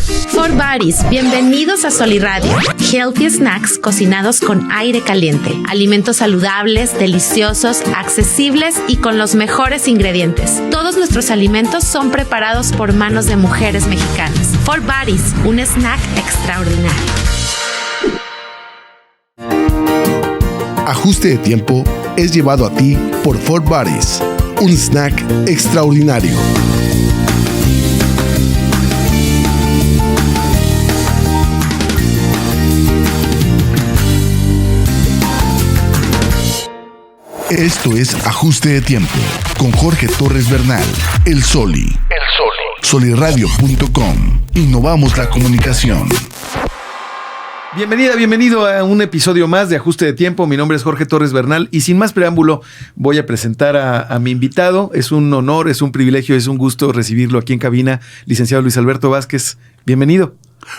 For Buddies, bienvenidos a Soli Radio. Healthy snacks cocinados con aire caliente. Alimentos saludables, deliciosos, accesibles y con los mejores ingredientes. Todos nuestros alimentos son preparados por manos de mujeres mexicanas. For Buddies, un snack extraordinario. Ajuste de tiempo es llevado a ti por For Buddies, un snack extraordinario. Esto es Ajuste de Tiempo con Jorge Torres Bernal, el Soli. Soliradio.com. Innovamos la comunicación. Bienvenido a un episodio más de Ajuste de Tiempo. Mi nombre es Jorge Torres Bernal y sin más preámbulo voy a presentar a mi invitado. Es un honor, es un privilegio, es un gusto recibirlo aquí en cabina. Licenciado Luis Alberto Vázquez, bienvenido.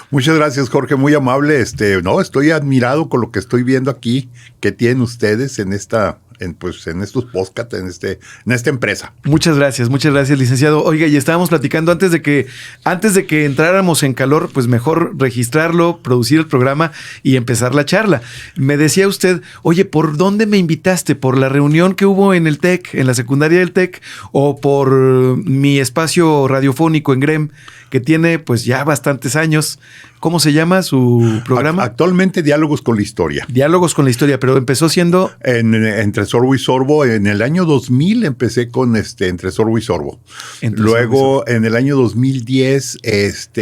Muchas gracias, Jorge, muy amable. Estoy admirado con lo que estoy viendo aquí que tienen ustedes en estos podcasts, en esta empresa. Muchas gracias, licenciado. Oiga, y estábamos platicando antes de que entráramos en calor, pues mejor registrarlo, producir el programa y empezar la charla. Me decía usted, oye, ¿por dónde me invitaste? ¿Por la reunión que hubo en el TEC, en la secundaria del TEC, o por mi espacio radiofónico en GREM, que tiene pues ya bastantes años? ¿Cómo se llama su programa? Actualmente Diálogos con la Historia. Diálogos con la Historia, pero empezó siendo... Entre Sorbo y Sorbo. En el año 2000 empecé con Entre Sorbo y Sorbo. Luego, en el año 2010,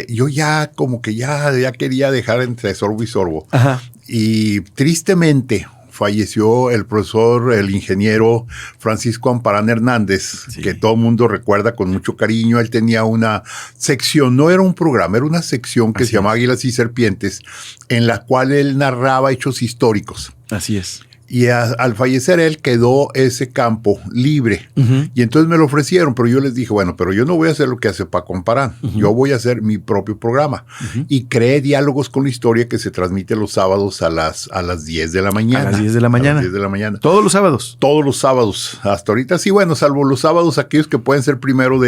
yo ya como que ya quería dejar Entre Sorbo y Sorbo. Ajá. Y tristemente falleció el profesor, el ingeniero Francisco Amparán Hernández, sí, que todo el mundo recuerda con mucho cariño. Él tenía una sección, no era un programa, era una sección que se llamaba Águilas y Serpientes, en la cual él narraba hechos históricos. Así es. Y al fallecer él quedó ese campo libre. Uh-huh. Y entonces me lo ofrecieron, pero yo les dije, bueno, pero yo no voy a hacer lo que hace Paco Amparán. Uh-huh. Yo voy a hacer mi propio programa. Uh-huh. Y creé Diálogos con la Historia, que se transmite los sábados a las 10 de la mañana. A las 10 de la mañana. A las 10 de la mañana. ¿Todos los sábados? Todos los sábados. Hasta ahorita sí, bueno, salvo los sábados aquellos que pueden ser primero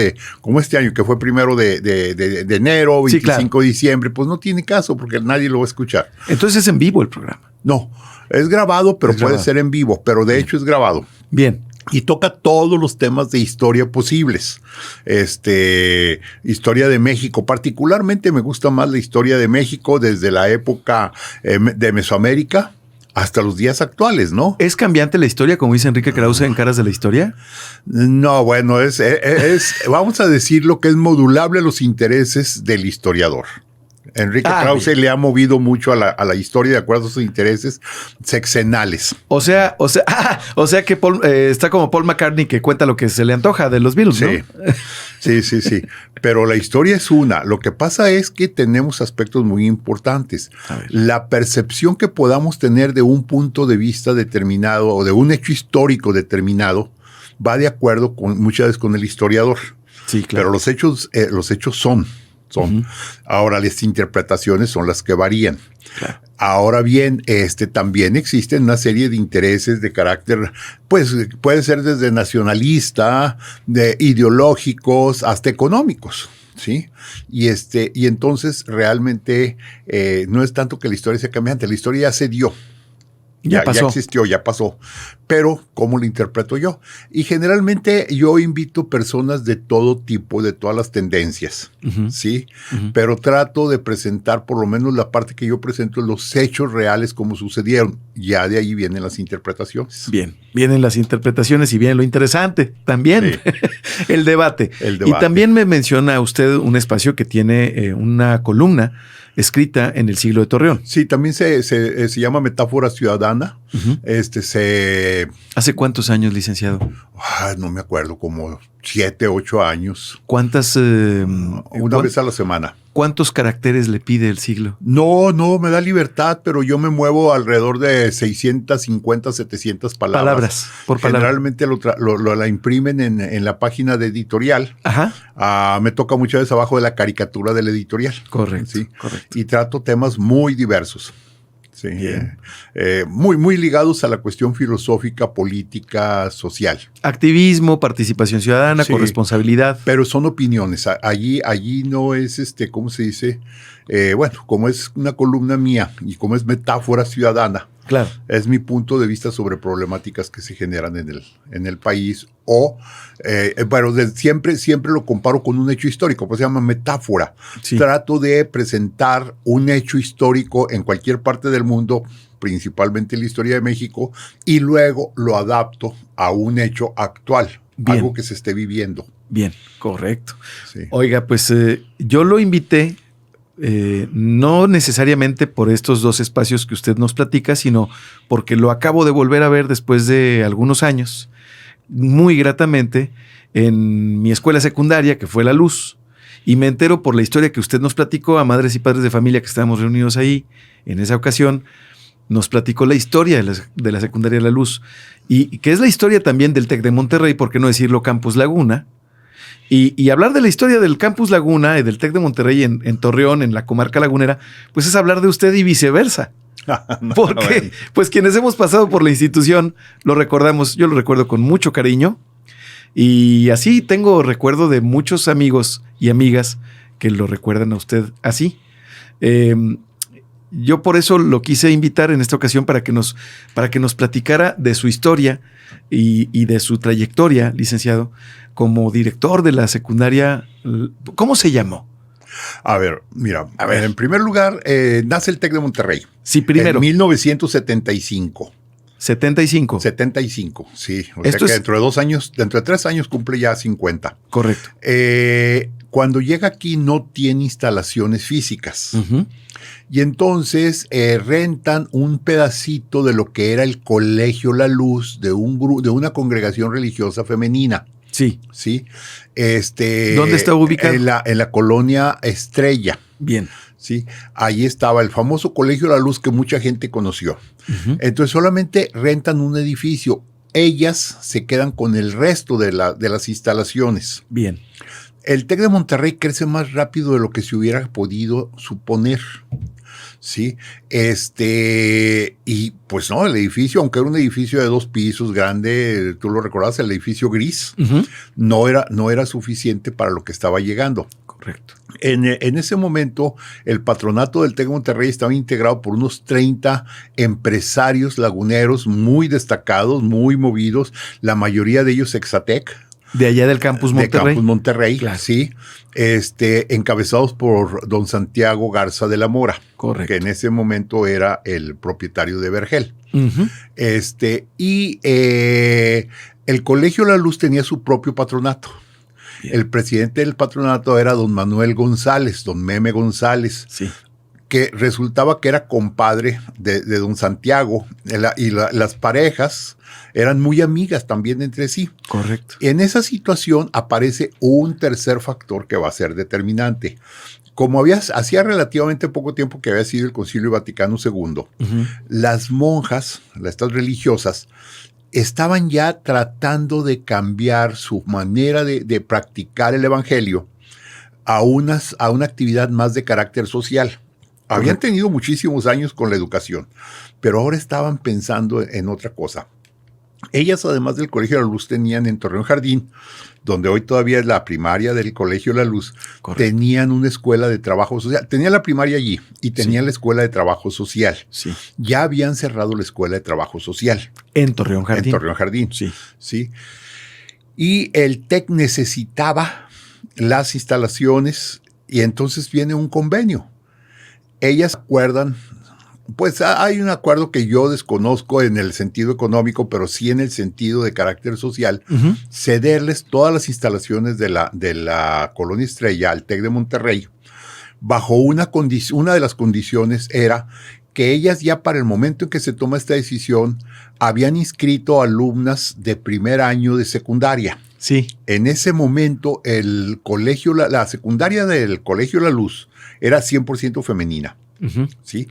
como este año, que fue primero de enero, 25 sí, claro, de diciembre, pues no tiene caso porque nadie lo va a escuchar. Entonces es en vivo el programa. No. Es grabado, pero puede ser en vivo, pero de hecho es grabado. Bien. Y toca todos los temas de historia posibles. Historia de México. Particularmente me gusta más la historia de México desde la época de Mesoamérica hasta los días actuales, ¿no? ¿Es cambiante la historia, como dice Enrique Krause en Caras de la Historia? No, bueno, vamos a decirlo que es modulable a los intereses del historiador. Enrique Krause bien. Le ha movido mucho a la historia de acuerdo a sus intereses sexenales. O sea que está como Paul McCartney, que cuenta lo que se le antoja de los Beatles, sí, ¿no? Sí. Pero la historia es una. Lo que pasa es que tenemos aspectos muy importantes. La percepción que podamos tener de un punto de vista determinado o de un hecho histórico determinado va de acuerdo muchas veces con el historiador. Sí, claro. Pero los hechos son. Uh-huh. Ahora las interpretaciones son las que varían. Claro. Ahora bien, también existen una serie de intereses de carácter, pues puede ser desde nacionalista, de ideológicos, hasta económicos, ¿sí? Y realmente no es tanto que la historia sea cambiante, la historia ya se dio. Ya existió, ya pasó. Pero, ¿cómo lo interpreto yo? Y generalmente yo invito personas de todo tipo, de todas las tendencias, uh-huh, ¿sí? Uh-huh. Pero trato de presentar, por lo menos la parte que yo presento, los hechos reales como sucedieron. Ya de ahí vienen las interpretaciones. Bien, vienen las interpretaciones y viene lo interesante también, sí. el debate. Y también me menciona usted un espacio que tiene una columna escrita en el Siglo de Torreón. Sí, también se llama Metáfora Ciudadana. Uh-huh. ¿Hace cuántos años, licenciado? No me acuerdo, como 7, 8 años. ¿Cuántas? Una vez a la semana. ¿Cuántos caracteres le pide el siglo? No, me da libertad, pero yo me muevo alrededor de 650, 700 palabras. Por palabra. Generalmente la imprimen en la página de editorial. Ajá. Me toca muchas veces abajo de la caricatura del editorial. Correcto, ¿sí? Correcto. Y trato temas muy diversos. Sí, muy, muy ligados a la cuestión filosófica, política, social. Activismo, participación ciudadana, sí, corresponsabilidad. Pero son opiniones. Allí no es, ¿cómo se dice? Bueno, como es una columna mía y como es metáfora ciudadana, claro, es mi punto de vista sobre problemáticas que se generan en el país. O, bueno, siempre lo comparo con un hecho histórico, pues se llama metáfora. Sí. Trato de presentar un hecho histórico en cualquier parte del mundo, principalmente en la historia de México, y luego lo adapto a un hecho actual, bien, algo que se esté viviendo. Bien, correcto. Sí. Oiga, pues yo lo invité, no necesariamente por estos dos espacios que usted nos platica, sino porque lo acabo de volver a ver después de algunos años, muy gratamente, en mi escuela secundaria, que fue La Luz, y me entero por la historia que usted nos platicó a madres y padres de familia que estábamos reunidos ahí en esa ocasión. Nos platicó la historia de la secundaria La Luz, y que es la historia también del TEC de Monterrey, por qué no decirlo Campus Laguna, y hablar de la historia del Campus Laguna y del TEC de Monterrey en Torreón, en la comarca lagunera, pues es hablar de usted y viceversa. No, porque bueno, pues quienes hemos pasado por la institución lo recordamos, yo lo recuerdo con mucho cariño, y así tengo recuerdo de muchos amigos y amigas que lo recuerdan a usted así. Yo por eso lo quise invitar en esta ocasión para que nos platicara de su historia y de su trayectoria, licenciado, como director de la secundaria. ¿Cómo se llamó? A ver, mira, en primer lugar, nace el TEC de Monterrey. Sí, primero. En 1975. 75. 75, sí. O sea que dentro de 3 años cumple ya 50. Correcto. Cuando llega aquí no tiene instalaciones físicas. Uh-huh. Y entonces rentan un pedacito de lo que era el Colegio La Luz de una congregación religiosa femenina. Sí. ¿Sí? ¿Dónde está ubicado? En la colonia Estrella. Bien. Sí, ahí estaba el famoso Colegio La Luz que mucha gente conoció. Uh-huh. Entonces solamente rentan un edificio. Ellas se quedan con el resto de las instalaciones. Bien. El TEC de Monterrey crece más rápido de lo que se hubiera podido suponer. Sí, y pues no, el edificio, aunque era un edificio de 2 pisos grande, tú lo recordás, el edificio gris, uh-huh, no era suficiente para lo que estaba llegando. Correcto. En ese momento, el patronato del TEC de Monterrey estaba integrado por unos 30 empresarios laguneros muy destacados, muy movidos, la mayoría de ellos Exatec. De allá del Campus Monterrey. De Campus Monterrey, claro, sí. Encabezados por don Santiago Garza de la Mora. Correcto. Que en ese momento era el propietario de Vergel. Uh-huh. El Colegio La Luz tenía su propio patronato. Bien. El presidente del patronato era don Manuel González, don Meme González. Sí. Que resultaba que era compadre de don Santiago, y las parejas eran muy amigas también entre sí. Correcto. En esa situación aparece un tercer factor que va a ser determinante. Como hacía relativamente poco tiempo que había sido el Concilio Vaticano II, uh-huh, las monjas, estas religiosas, estaban ya tratando de cambiar su manera de practicar el evangelio a una actividad más de carácter social. Habían tenido muchísimos años con la educación, pero ahora estaban pensando en otra cosa. Ellas, además del Colegio La Luz, tenían en Torreón Jardín, donde hoy todavía es la primaria del Colegio La Luz, correcto, tenían una escuela de trabajo social. Tenían la primaria allí y tenían, sí, la escuela de trabajo social. Sí. Ya habían cerrado la escuela de trabajo social. En Torreón Jardín. En Torreón Jardín, sí. Sí. Y el TEC necesitaba las instalaciones y entonces viene un convenio. Ellas acuerdan, pues hay un acuerdo que yo desconozco en el sentido económico, pero sí en el sentido de carácter social, uh-huh, cederles todas las instalaciones de la Colonia Estrella al TEC de Monterrey, bajo una de las condiciones era que ellas ya para el momento en que se toma esta decisión habían inscrito alumnas de primer año de secundaria. Sí. En ese momento el colegio, la secundaria del Colegio La Luz era 100% femenina. Uh-huh. ¿Sí?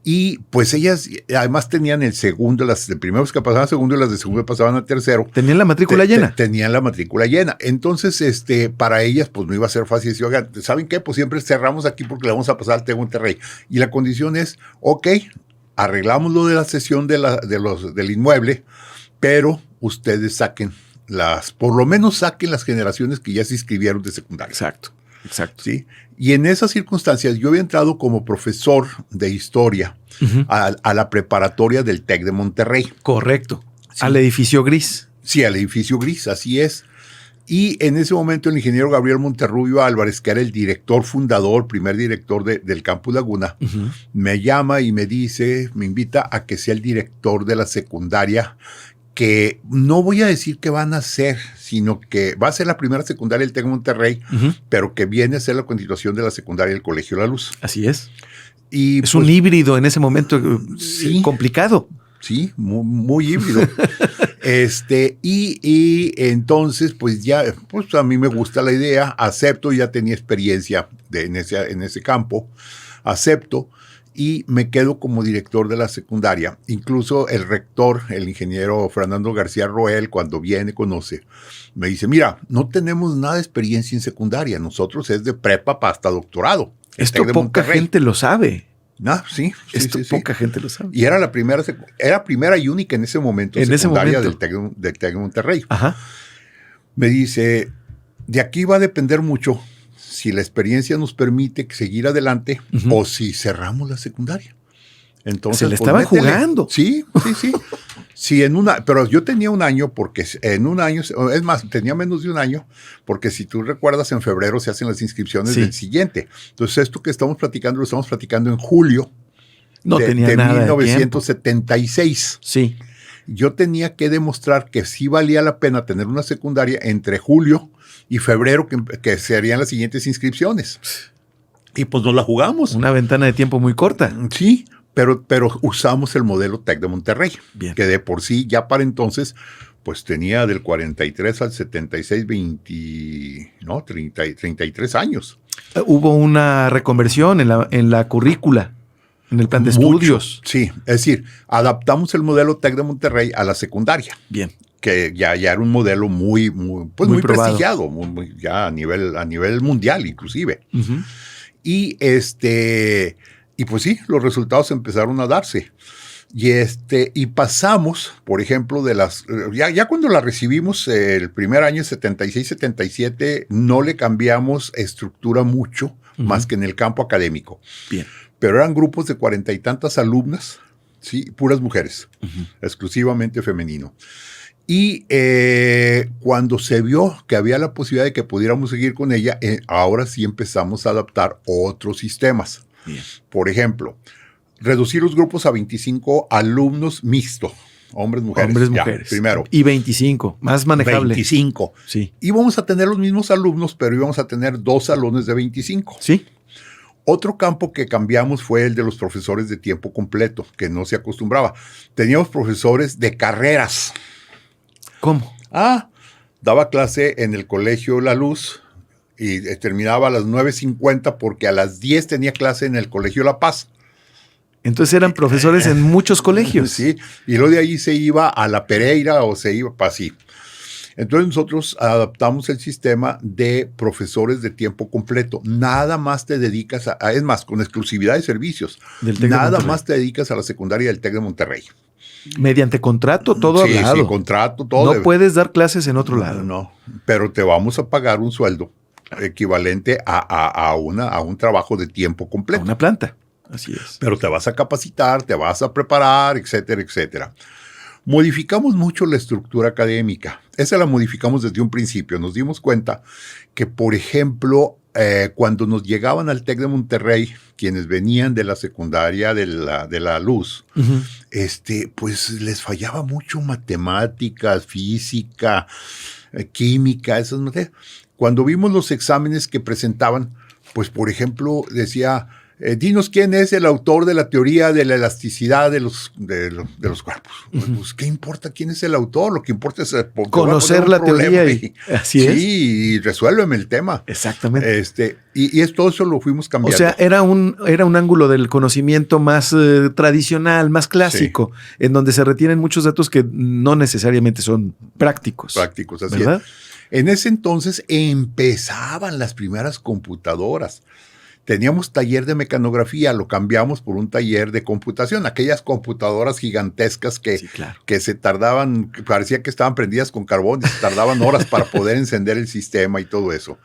Y pues ellas además tenían el segundo, las de primeros que pasaban a segundo y las de segundo pasaban a tercero. ¿Tenían la matrícula llena? Tenían la matrícula llena. Entonces, para ellas, pues no iba a ser fácil decir, oigan, ¿saben qué? Pues siempre cerramos aquí porque le vamos a pasar al TEC de Monterrey. Y la condición es, ok, arreglamos lo de la cesión del inmueble, pero ustedes por lo menos saquen las generaciones que ya se inscribieron de secundaria. Exacto. ¿Sí? Y en esas circunstancias yo había entrado como profesor de historia a la preparatoria del TEC de Monterrey. Correcto. Sí. Al edificio gris. Sí, al edificio gris, así es. Y en ese momento el ingeniero Gabriel Monterrubio Álvarez, que era el director fundador, primer director del Campus Laguna, me llama y me invita a que sea el director de la secundaria, que no voy a decir que van a ser, sino que va a ser la primera secundaria del TEC de Monterrey, pero que viene a ser la continuación de la secundaria del Colegio La Luz. Así es. Y es un híbrido en ese momento complicado. Sí, muy híbrido. Y entonces, pues a mí me gusta la idea, acepto, ya tenía experiencia en ese campo, acepto y me quedo como director de la secundaria. Incluso el rector, el ingeniero Fernando García Roel, cuando conoce, me dice, mira, no tenemos nada de experiencia en secundaria, nosotros es de prepa hasta doctorado. Esto poca gente lo sabe. Sí. Poca gente lo sabe. Y era la primera y única en ese momento secundaria del TEC de Monterrey. Ajá. Me dice, de aquí va a depender mucho si la experiencia nos permite seguir adelante o si cerramos la secundaria. Entonces, se le estaban jugando. Sí. Sí, pero yo tenía un año, porque en un año, es más, tenía menos de un año, porque si tú recuerdas, en febrero se hacen las inscripciones del siguiente. Entonces, esto que estamos platicando, lo estamos platicando en julio de 1976. Sí. Yo tenía que demostrar que sí valía la pena tener una secundaria entre julio y febrero, que serían las siguientes inscripciones. Y pues nos la jugamos. Una ventana de tiempo muy corta. Sí. Pero usamos el modelo TEC de Monterrey, que de por sí ya para entonces pues tenía del 43 al 76, 33 años. Hubo una reconversión en la currícula, en el plan de estudios. Sí, es decir, adaptamos el modelo TEC de Monterrey a la secundaria. Bien. Que ya era un modelo muy prestigiado, ya a nivel mundial inclusive. Y y pues sí, los resultados empezaron a darse. Y pasamos, por ejemplo, ya cuando la recibimos el primer año, 76-77, no le cambiamos estructura mucho, más que en el campo académico. Bien. Pero eran grupos de 40 y tantas alumnas, sí, puras mujeres, exclusivamente femenino. Y cuando se vio que había la posibilidad de que pudiéramos seguir con ella, ahora sí empezamos a adaptar otros sistemas. Bien. Por ejemplo, reducir los grupos a 25 alumnos mixto, hombres, mujeres. Hombres, mujeres. Primero. Y 25, más manejable. 25. Sí. Íbamos a tener los mismos alumnos, pero íbamos a tener 2 salones de 25. Sí. Otro campo que cambiamos fue el de los profesores de tiempo completo, que no se acostumbraba. Teníamos profesores de carreras. ¿Cómo? Daba clase en el Colegio La Luz, y terminaba a las 9:50 porque a las 10 tenía clase en el Colegio La Paz. Entonces eran profesores en muchos colegios. Sí, y luego de ahí se iba a La Pereira o se iba para así. Entonces nosotros adaptamos el sistema de profesores de tiempo completo. Nada más te dedicas es más, con exclusividad de servicios. Nada más te dedicas a la secundaria del TEC de Monterrey. Mediante contrato, todo hablado. Sí, contrato, todo. No puedes dar clases en otro lado. No, pero te vamos a pagar un sueldo equivalente a un trabajo de tiempo completo. A una planta, así es. Pero te vas a capacitar, te vas a preparar, etcétera, etcétera. Modificamos mucho la estructura académica. Esa la modificamos desde un principio. Nos dimos cuenta que, por ejemplo, cuando nos llegaban al TEC de Monterrey, quienes venían de la secundaria de la Luz, pues les fallaba mucho matemáticas, física, química, esas materias. Cuando vimos los exámenes que presentaban, pues por ejemplo decía, dinos quién es el autor de la teoría de la elasticidad de los cuerpos. Pues qué importa quién es el autor, lo que importa es conocer la teoría. Así es. Sí, y resuélveme el tema. Exactamente. Y todo eso lo fuimos cambiando. O sea, era un ángulo del conocimiento más tradicional, más clásico, en donde se retienen muchos datos que no necesariamente son prácticos. Prácticos, así ¿verdad? es. En ese entonces empezaban las primeras computadoras. Teníamos taller de mecanografía, lo cambiamos por un taller de computación, aquellas computadoras gigantescas que se tardaban, parecía que estaban prendidas con carbón y se tardaban horas para poder encender el sistema y todo eso.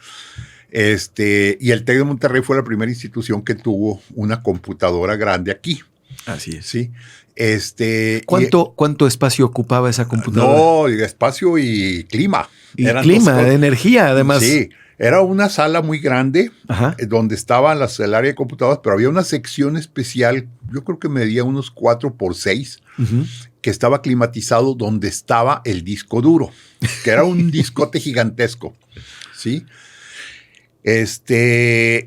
Y el TEC de Monterrey fue la primera institución que tuvo una computadora grande aquí. Así es. Sí. ¿Cuánto espacio ocupaba esa computadora? No, espacio y clima. Y clima, energía, además. Sí. Era una sala muy grande donde estaban el área de computadoras, pero había una sección especial, yo creo que medía unos 4x6, que estaba climatizado donde estaba el disco duro, que era un discote gigantesco, ¿sí?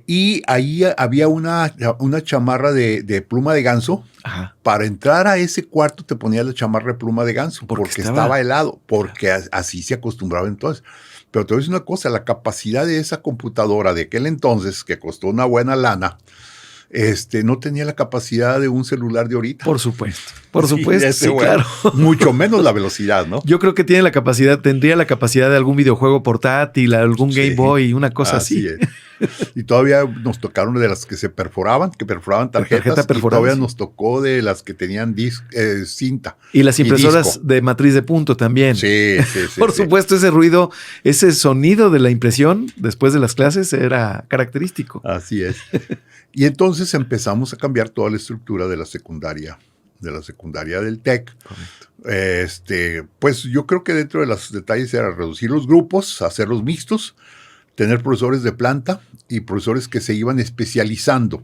Y ahí había una chamarra de pluma de ganso. Para entrar a ese cuarto te ponías la chamarra de pluma de ganso porque estaba helado, porque así se acostumbraba entonces. Pero te voy a decir una cosa, la capacidad de esa computadora de aquel entonces, que costó una buena lana, no tenía la capacidad de un celular de ahorita. Por supuesto, sí, claro. Mucho menos la velocidad, ¿no? Yo creo que tendría la capacidad de algún videojuego portátil, algún Game Boy, una cosa así. Y todavía nos tocaron de las que se perforaban, tarjetas, y todavía nos tocó de las que tenían cinta. Y las impresoras de matriz de punto también. Sí. Por supuesto, ese ruido, ese sonido de la impresión después de las clases era característico. Así es. Y entonces empezamos a cambiar toda la estructura de la secundaria del TEC. Pues yo creo que dentro de los detalles era reducir los grupos, hacerlos mixtos, tener profesores de planta y profesores que se iban especializando.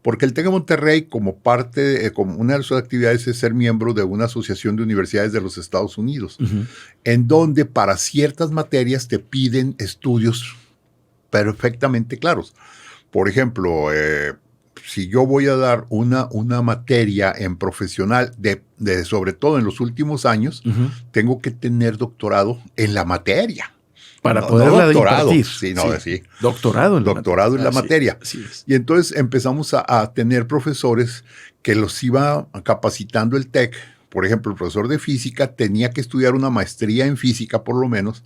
Porque el TEC de Monterrey, como una de sus actividades es ser miembro de una asociación de universidades de los Estados Unidos, en donde para ciertas materias te piden estudios perfectamente claros. Por ejemplo, si yo voy a dar una materia en profesional, sobre todo en los últimos años, tengo que tener doctorado en la materia. Para poderla impartir. Sí. Doctorado en la materia. Así es. Y entonces empezamos a tener profesores que los iba capacitando el TEC. Por ejemplo, el profesor de física tenía que estudiar una maestría en física, por lo menos,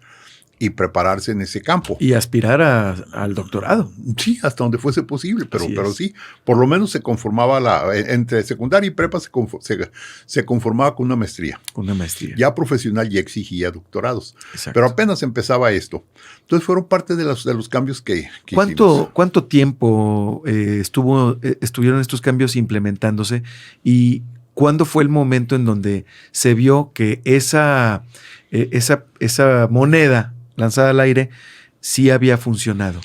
y prepararse en ese campo. Y aspirar al doctorado. Sí, hasta donde fuese posible, pero sí, por lo menos se conformaba entre secundaria y prepa se conformaba con una maestría. Ya profesional ya exigía doctorados. Exacto. Pero apenas empezaba esto. Entonces fueron parte de los cambios que hicimos. ¿Cuánto tiempo estuvieron estos cambios implementándose? ¿Y cuándo fue el momento en donde se vio que esa moneda lanzada al aire sí había funcionado?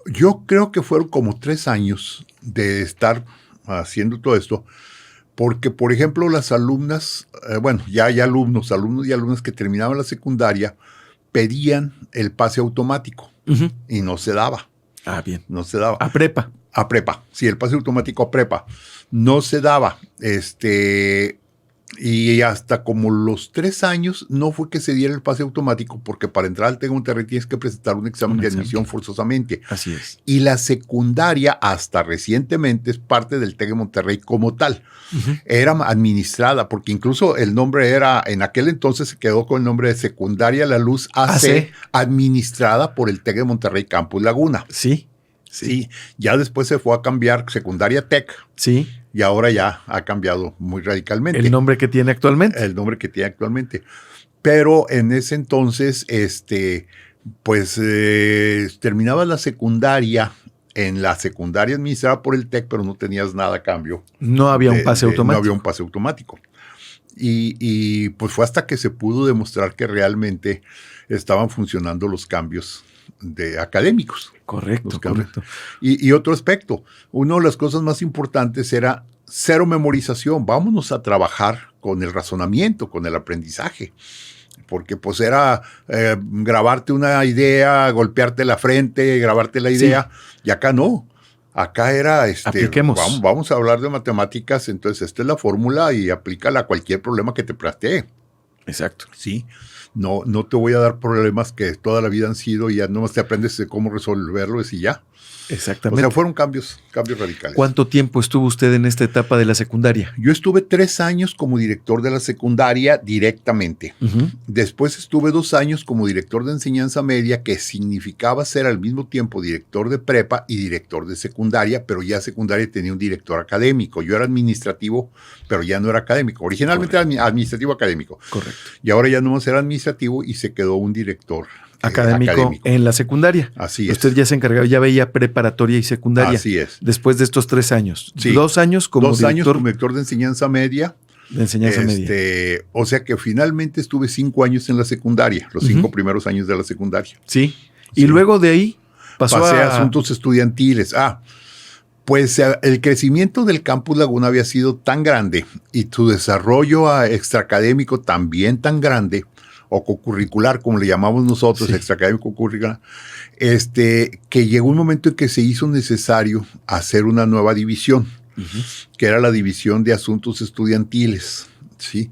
Yo creo que fueron como 3 años de estar haciendo todo esto, porque, por ejemplo, las alumnas, ya alumnos y alumnas que terminaban la secundaria pedían el pase automático y no se daba. Ah, bien. No se daba. A prepa. Sí, el pase automático a prepa. No se daba. Y hasta como los 3 años no fue que se diera el pase automático, porque para entrar al TEC de Monterrey tienes que presentar un examen de admisión forzosamente. Así es. Y la secundaria, hasta recientemente, es parte del TEC de Monterrey como tal. Era administrada, porque incluso el nombre era, en aquel entonces se quedó con el nombre de Secundaria La Luz AC. Administrada por el TEC de Monterrey Campus Laguna. Sí. Ya después se fue a cambiar Secundaria TEC. Sí. Y ahora ya ha cambiado muy radicalmente. ¿El nombre que tiene actualmente? El nombre que tiene actualmente. Pero en ese entonces, terminaba la secundaria, en la secundaria administrada por el TEC, pero no tenías nada a cambio. No había un pase automático. No había un pase automático. Y pues fue hasta que se pudo demostrar que realmente estaban funcionando los cambios académicos. Correcto. Y otro aspecto, una de las cosas más importantes era cero memorización. Vámonos a trabajar con el razonamiento, con el aprendizaje. Porque pues era grabarte una idea, golpearte la frente, grabarte la idea. Sí. Y acá no. Acá era, vamos a hablar de matemáticas, entonces esta es la fórmula y aplícala a cualquier problema que te plantee. Exacto. Sí. No te voy a dar problemas que toda la vida han sido y ya nomás te aprendes de cómo resolverlos y ya. Exactamente. O sea, fueron cambios radicales. ¿Cuánto tiempo estuvo usted en esta etapa de la secundaria? Yo estuve 3 años como director de la secundaria directamente. Después estuve 2 años como director de enseñanza media, que significaba ser al mismo tiempo director de prepa y director de secundaria, pero ya secundaria tenía un director académico. Yo era administrativo, pero ya no era académico. Originalmente era administrativo académico. Correcto. Y ahora ya no más era administrativo y se quedó un director académico en la secundaria. Así es. Usted ya se encargaba, ya veía preparatoria y secundaria. Así es. Después de estos 3 años. Sí. 2 años como 2 director. años como director de enseñanza media. De enseñanza media. O sea que finalmente estuve 5 años en la secundaria, los 5 primeros años de la secundaria. Sí. Sí. Y luego de ahí pasé a asuntos estudiantiles. Pues el crecimiento del Campus Laguna había sido tan grande y su desarrollo extraacadémico también tan grande, o cocurricular, como le llamamos nosotros, extraacadémico curricular, que llegó un momento en que se hizo necesario hacer una nueva división, que era la división de asuntos estudiantiles, ¿sí?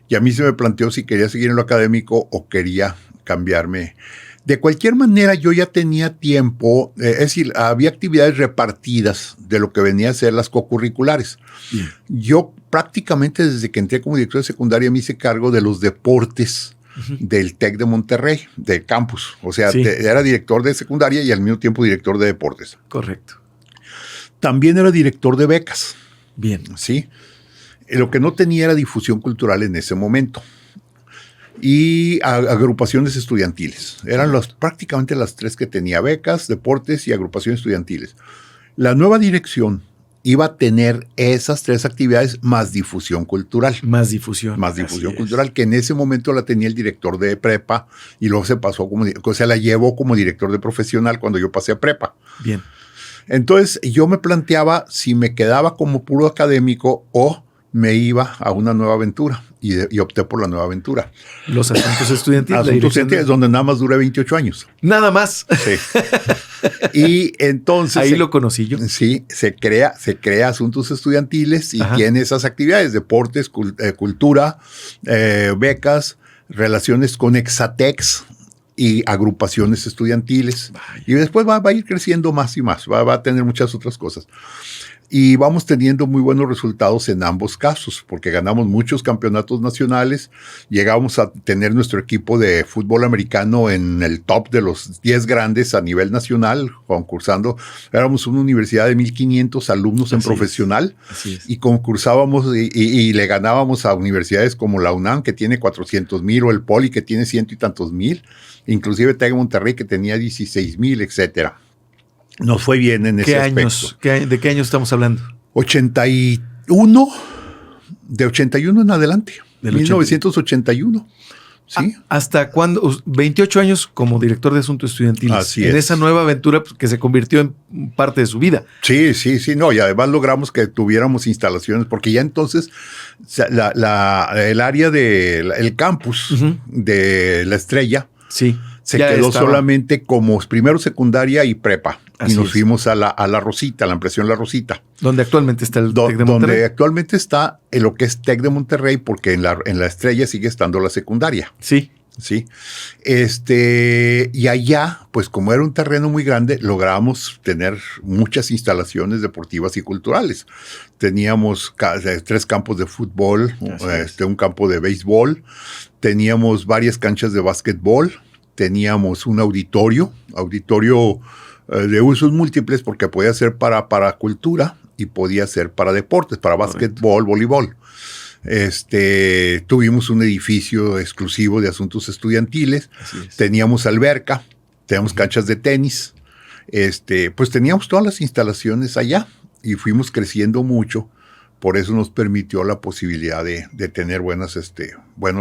Y a mí se me planteó si quería seguir en lo académico o quería cambiarme. De cualquier manera, yo ya tenía tiempo, es decir, había actividades repartidas de lo que venía a ser las cocurriculares. Yo prácticamente desde que entré como director de secundaria me hice cargo de los deportes del TEC de Monterrey, del campus. O sea, era director de secundaria y al mismo tiempo director de deportes. Correcto. También era director de becas. Bien. Sí. Lo que no tenía era difusión cultural en ese momento. Y agrupaciones estudiantiles. Eran prácticamente las 3 que tenía: becas, deportes y agrupaciones estudiantiles. La nueva dirección iba a tener esas 3 actividades más difusión cultural. Más difusión cultural, que en ese momento la tenía el director de prepa y luego se pasó la llevó como director de profesional cuando yo pasé a prepa. Bien. Entonces yo me planteaba si me quedaba como puro académico o me iba a una nueva aventura y opté por la nueva aventura. Los asuntos estudiantiles. Asuntos estudiantiles, donde nada más duré 28 años. Nada más. Sí. Y entonces... Ahí lo conocí yo. Sí, se crea asuntos estudiantiles y tiene esas actividades: deportes, cultura, becas, relaciones con Exatex y agrupaciones estudiantiles. Vaya. Y después va a ir creciendo más y más, va a tener muchas otras cosas. Y vamos teniendo muy buenos resultados en ambos casos, porque ganamos muchos campeonatos nacionales, llegamos a tener nuestro equipo de fútbol americano en el top de los 10 grandes a nivel nacional, concursando. Éramos una universidad de 1,500 alumnos en profesional, y concursábamos y le ganábamos a universidades como la UNAM, que tiene 400,000, o el Poli, que tiene 100 y tantos mil, inclusive TEC de Monterrey, que tenía 16,000, etcétera. Nos fue bien en ese aspecto. ¿De qué años estamos hablando? 81, de 81 en adelante, 1981. ¿Sí? ¿Hasta cuándo? 28 años como director de asuntos estudiantiles. Así en es. esa nueva aventura que se convirtió en parte de su vida. Sí, no, y además logramos que tuviéramos instalaciones, porque ya entonces el área del campus de La Estrella se quedó solamente como primero secundaria y prepa. Y nos fuimos a la Rosita, la impresión La Rosita. Donde actualmente está el TEC de Monterrey. Donde actualmente está en lo que es TEC de Monterrey, porque en la Estrella sigue estando la secundaria. Sí. Y allá, pues como era un terreno muy grande, logramos tener muchas instalaciones deportivas y culturales. Teníamos 3 campos de fútbol, un campo de béisbol, teníamos varias canchas de básquetbol, teníamos un auditorio de usos múltiples, porque podía ser para cultura y podía ser para deportes, para básquetbol, voleibol. Tuvimos un edificio exclusivo de asuntos estudiantiles, teníamos alberca, teníamos canchas de tenis, pues teníamos todas las instalaciones allá y fuimos creciendo mucho. Por eso nos permitió la posibilidad de tener buenos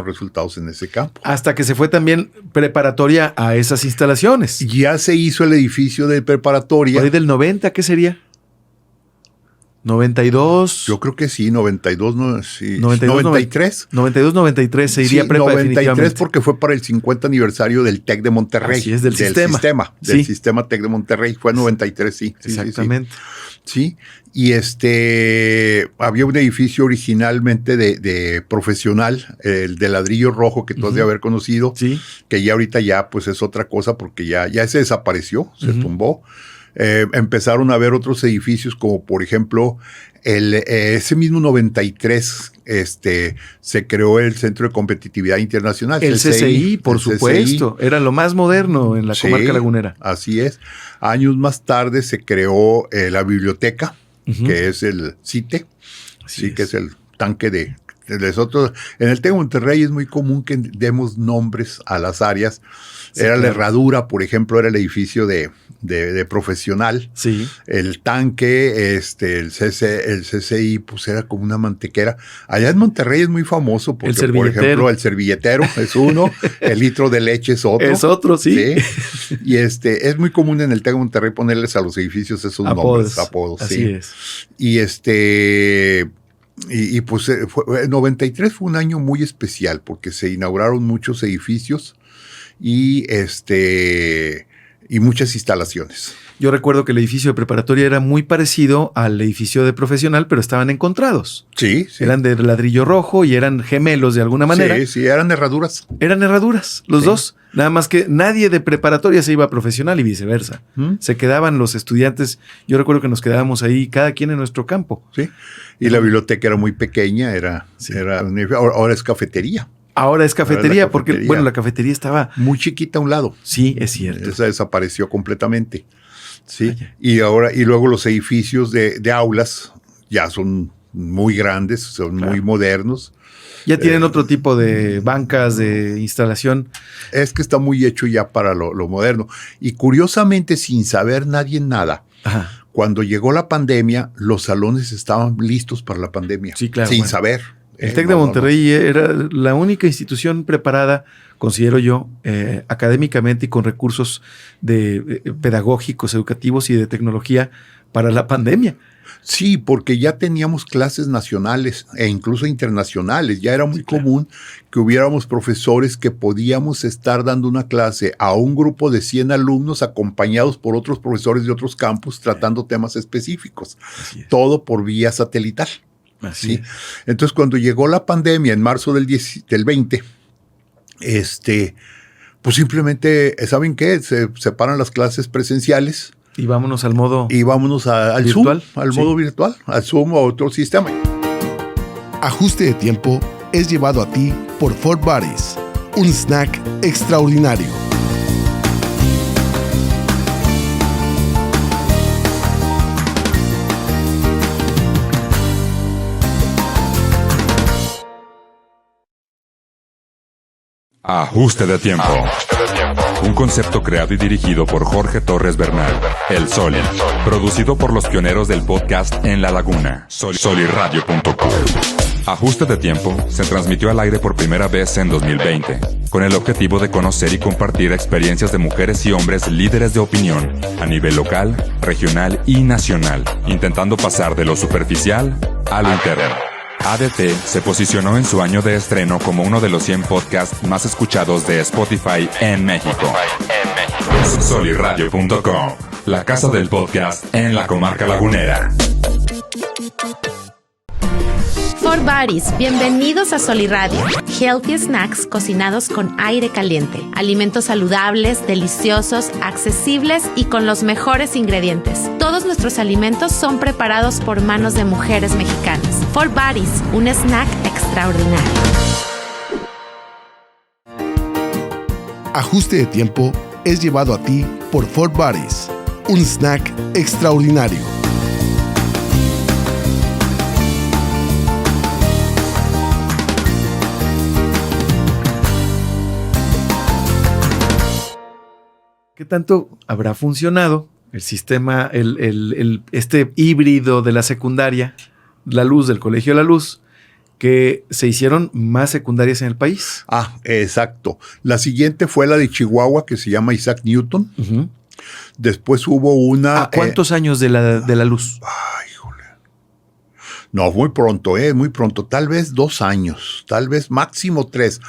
resultados en ese campo. Hasta que se fue también preparatoria a esas instalaciones. Ya se hizo el edificio de preparatoria. ¿Por ahí del 90 qué sería? 92. Yo creo que sí, 92, no, sí. 93. 92, 93 se iría prepa 93 porque fue para el 50 aniversario del TEC de Monterrey. Así es, del sistema. Del sistema TEC de Monterrey. Fue 93, sí. Exactamente. Sí, y había un edificio originalmente de profesional, el de ladrillo rojo que tú has de haber conocido, sí, que ya ahorita ya pues es otra cosa porque ya se desapareció, se tumbó. Empezaron a haber otros edificios como por ejemplo ese mismo 93 se creó el Centro de Competitividad Internacional. El CCI, por supuesto, era lo más moderno en la comarca lagunera. Así es. Años más tarde se creó la biblioteca, que es el CITE, que es el tanque de nosotros. En el TEC de Monterrey es muy común que demos nombres a las áreas. Sí, era la Herradura, por ejemplo, era el edificio de profesional. Sí. El tanque, el CCI, pues era como una mantequera. Allá en Monterrey es muy famoso porque, por ejemplo, el servilletero es uno, el litro de leche es otro. Es otro, sí. Y es muy común en el TEC de Monterrey ponerles a los edificios esos nombres, apodos. Así es. Y pues el 93 fue un año muy especial porque se inauguraron muchos edificios y muchas instalaciones. Yo recuerdo que el edificio de preparatoria era muy parecido al edificio de profesional, pero estaban encontrados. Sí. Eran de ladrillo rojo y eran gemelos de alguna manera. Sí, eran herraduras. Eran herraduras, los dos. Nada más que nadie de preparatoria se iba a profesional y viceversa. Se quedaban los estudiantes. Yo recuerdo que nos quedábamos ahí, cada quien en nuestro campo. Sí. Y la biblioteca era muy pequeña, ahora es cafetería. Ahora es cafetería, porque, bueno, la cafetería estaba muy chiquita a un lado. Sí, es cierto. Esa desapareció completamente. Sí. Y luego los edificios de aulas ya son muy grandes, son muy modernos. Ya tienen otro tipo de bancas de instalación. Es que está muy hecho ya para lo moderno. Y curiosamente, sin saber nadie nada, cuando llegó la pandemia, los salones estaban listos para la pandemia. Sí, claro. Sin saber. El TEC de Monterrey era la única institución preparada, considero yo, académicamente y con recursos pedagógicos, educativos y de tecnología para la pandemia. Sí, porque ya teníamos clases nacionales e incluso internacionales. Ya era muy común que hubiéramos profesores que podíamos estar dando una clase a un grupo de 100 alumnos acompañados por otros profesores de otros campus tratando temas específicos. Todo por vía satelital. Así. Entonces, cuando llegó la pandemia en marzo del 20, pues simplemente, ¿saben qué? Se separan las clases presenciales. Y vámonos al modo al virtual, Zoom, al modo virtual, al Zoom o a otro sistema. Ajuste de tiempo es llevado a ti por Fort Buddies, un snack extraordinario. Ajuste de tiempo. Un concepto creado y dirigido por Jorge Torres Bernal, El Soli. Producido por los pioneros del podcast en La Laguna, soliradio.com. Ajuste de tiempo se transmitió al aire por primera vez en 2020, con el objetivo de conocer y compartir experiencias de mujeres y hombres líderes de opinión a nivel local, regional y nacional, intentando pasar de lo superficial a lo interno. ADT se posicionó en su año de estreno como uno de los 100 podcasts más escuchados de Spotify en México. Soliradio.com, la casa del podcast en la comarca lagunera. Fort Buddies, bienvenidos a Soliradio. Healthy snacks cocinados con aire caliente. Alimentos saludables, deliciosos, accesibles y con los mejores ingredientes. Todos nuestros alimentos son preparados por manos de mujeres mexicanas. Fort Buddies, un snack extraordinario. Ajuste de tiempo es llevado a ti por Fort Buddies, un snack extraordinario. ¿Qué tanto habrá funcionado el sistema, este híbrido de la secundaria, La Luz, del Colegio La Luz, que se hicieron más secundarias en el país? Exacto. La siguiente fue la de Chihuahua, que se llama Isaac Newton. Después hubo una... ¿A cuántos años de la Luz? Híjole. No, muy pronto, muy pronto. Tal vez 2 años, tal vez máximo 3.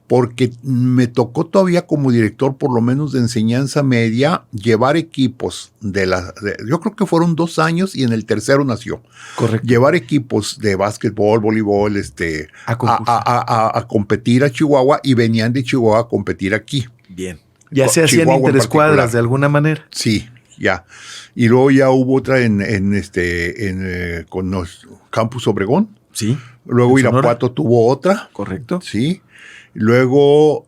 porque me tocó todavía como director, por lo menos de enseñanza media, llevar equipos yo creo que fueron 2 años y en el tercero nació. Correcto. Llevar equipos de básquetbol, voleibol, a competir a Chihuahua, y venían de Chihuahua a competir aquí. Bien. Ya se hacían interescuadras de alguna manera. Sí, ya. Y luego ya hubo otra con los Campus Obregón. Sí. Luego Irapuato tuvo otra. Correcto. Sí. Luego,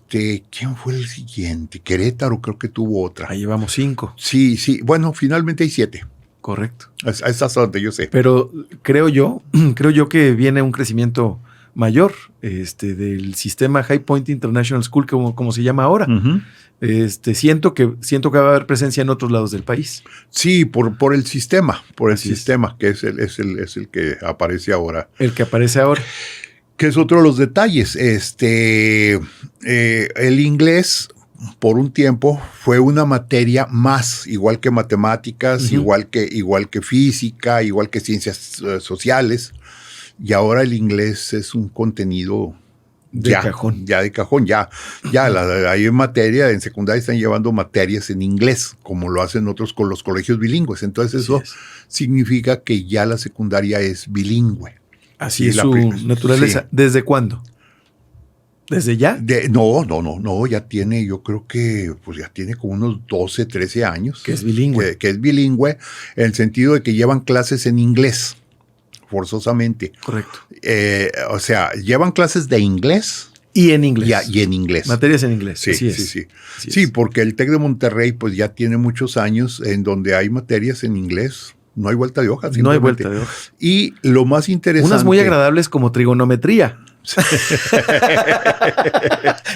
¿quién fue el siguiente? Querétaro creo que tuvo otra. Ahí llevamos 5. Sí. Bueno, finalmente hay 7. Correcto. Esa es donde yo sé. Pero creo yo que viene un crecimiento mayor del sistema High Point International School, como se llama ahora. Uh-huh. Siento que va a haber presencia en otros lados del país. Sí, por el sistema, Así que es el que aparece ahora. El que aparece ahora. Que es otro de los detalles. El inglés, por un tiempo, fue una materia más, igual que matemáticas, uh-huh. igual que física, igual que ciencias sociales. Y ahora el inglés es un contenido de cajón. Ya de cajón, hay materia, en secundaria están llevando materias en inglés, como lo hacen otros con los colegios bilingües. Entonces eso significa que ya la secundaria es bilingüe. Así es su naturaleza. Sí. ¿Desde cuándo? ¿Desde ya? No, ya tiene, yo creo que pues ya tiene como unos 12, 13 años. Que es bilingüe. Que es bilingüe en el sentido de que llevan clases en inglés, forzosamente. Correcto. O sea, llevan clases de inglés. Y en inglés. Y en inglés. Materias en inglés. Sí, porque el TEC de Monterrey pues ya tiene muchos años en donde hay materias en inglés. No hay vuelta de hoja. No hay vuelta de hoja. Y lo más interesante... Unas muy agradables como trigonometría.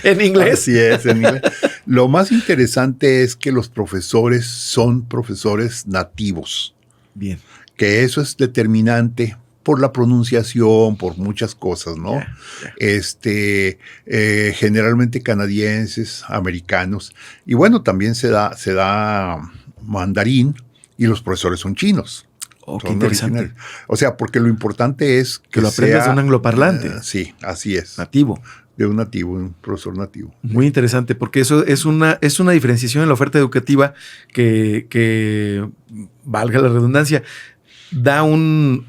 En inglés. Así es, en inglés. Lo más interesante es que los profesores son profesores nativos. Bien. Que eso es determinante por la pronunciación, por muchas cosas, ¿no? Generalmente canadienses, americanos. Y bueno, también se da mandarín. Y los profesores son chinos. Qué interesante. Originales. O sea, porque lo importante es que lo aprendas de un angloparlante. Sí, así es. Nativo. De un nativo, un profesor nativo. Muy interesante, porque eso es una diferenciación en la oferta educativa que valga la redundancia, da un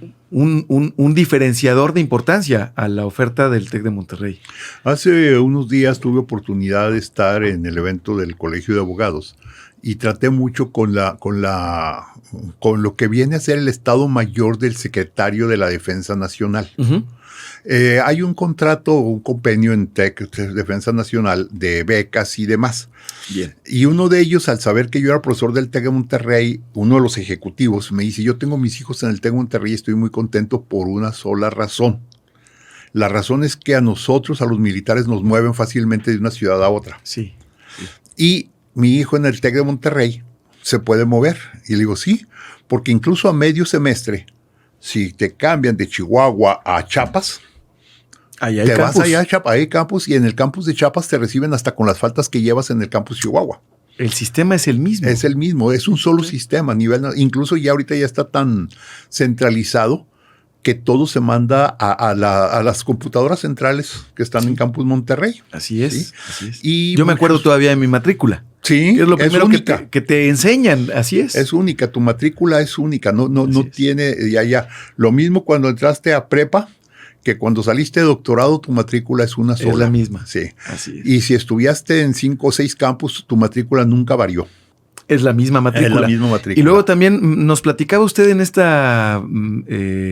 diferenciador de importancia a la oferta del TEC de Monterrey. Hace unos días tuve oportunidad de estar en el evento del Colegio de Abogados y traté mucho con lo que viene a ser el Estado Mayor del Secretario de la Defensa Nacional. Uh-huh. Hay un contrato, un convenio en TEC, Defensa Nacional, de becas y demás. Bien. Y uno de ellos, al saber que yo era profesor del TEC de Monterrey, uno de los ejecutivos, me dice, yo tengo mis hijos en el TEC de Monterrey y estoy muy contento por una sola razón. La razón es que a nosotros, a los militares, nos mueven fácilmente de una ciudad a otra. Sí. Y mi hijo en el TEC de Monterrey se puede mover. Y le digo, sí, porque incluso a medio semestre, si te cambian de Chihuahua a Chiapas, ahí hay te campus. vas allá a Chiapas, hay campus, y en el campus de Chiapas te reciben hasta con las faltas que llevas en el campus Chihuahua. El sistema es el mismo. Es el mismo, es un solo sistema. Incluso ya ahorita ya está tan centralizado que todo se manda a las computadoras centrales que están en Campus Monterrey. Así es. ¿Sí? Así es. Y yo me acuerdo todavía de mi matrícula. Sí, es lo primero que te enseñan, así es. Es única, tu matrícula es única, no tiene ya. Lo mismo cuando entraste a prepa, que cuando saliste de doctorado tu matrícula es una sola. Es la misma. Sí. Así es. Y si estudiaste en 5 o 6 campus, tu matrícula nunca varió. Es la misma matrícula. Es la misma matrícula. Y luego también nos platicaba usted en esta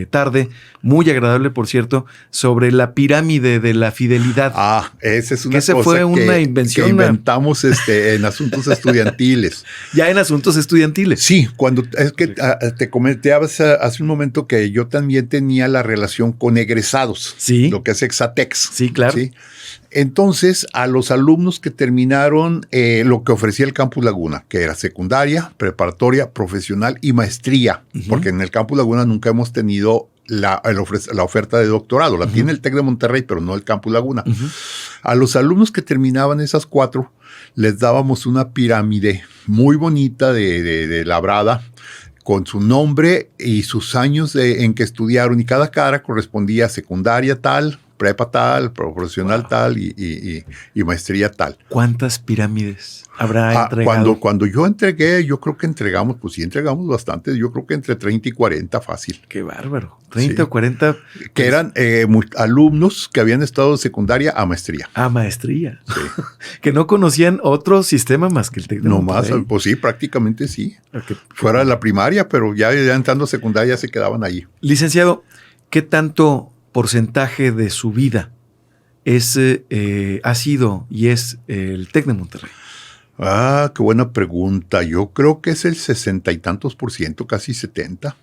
tarde, muy agradable, por cierto, sobre la pirámide de la fidelidad. Esa es una cosa fue una invención que inventamos en asuntos estudiantiles. Ya en asuntos estudiantiles. Sí, es que te comenté hace un momento que yo también tenía la relación con egresados. Sí. Lo que es Exatex. Sí, claro. ¿Sí? Entonces, a los alumnos que terminaron lo que ofrecía el Campus Laguna, que era secundaria, preparatoria, profesional y maestría, porque en el Campus Laguna nunca hemos tenido la oferta de doctorado. La tiene el TEC de Monterrey, pero no el Campus Laguna. A los alumnos que terminaban esas 4, les dábamos una pirámide muy bonita de labrada, con su nombre y sus años en que estudiaron, y cada cara correspondía a secundaria tal, prepa tal, profesional tal y maestría tal. ¿Cuántas pirámides habrá entregado? Cuando yo entregué, yo creo que entregamos bastantes, yo creo que entre 30 y 40 fácil. Qué bárbaro, 30 o 40. Que eran alumnos que habían estado de secundaria a maestría. A maestría. Sí. Que no conocían otro sistema más que el TEC de Monterrey. No más, pues sí, prácticamente sí. Fuera de la primaria, pero ya entrando a secundaria se quedaban ahí. Licenciado, ¿qué tanto porcentaje de su vida ha sido y es el TEC de Monterrey? Ah, qué buena pregunta. Yo creo que es el 60 y tantos %, casi 70.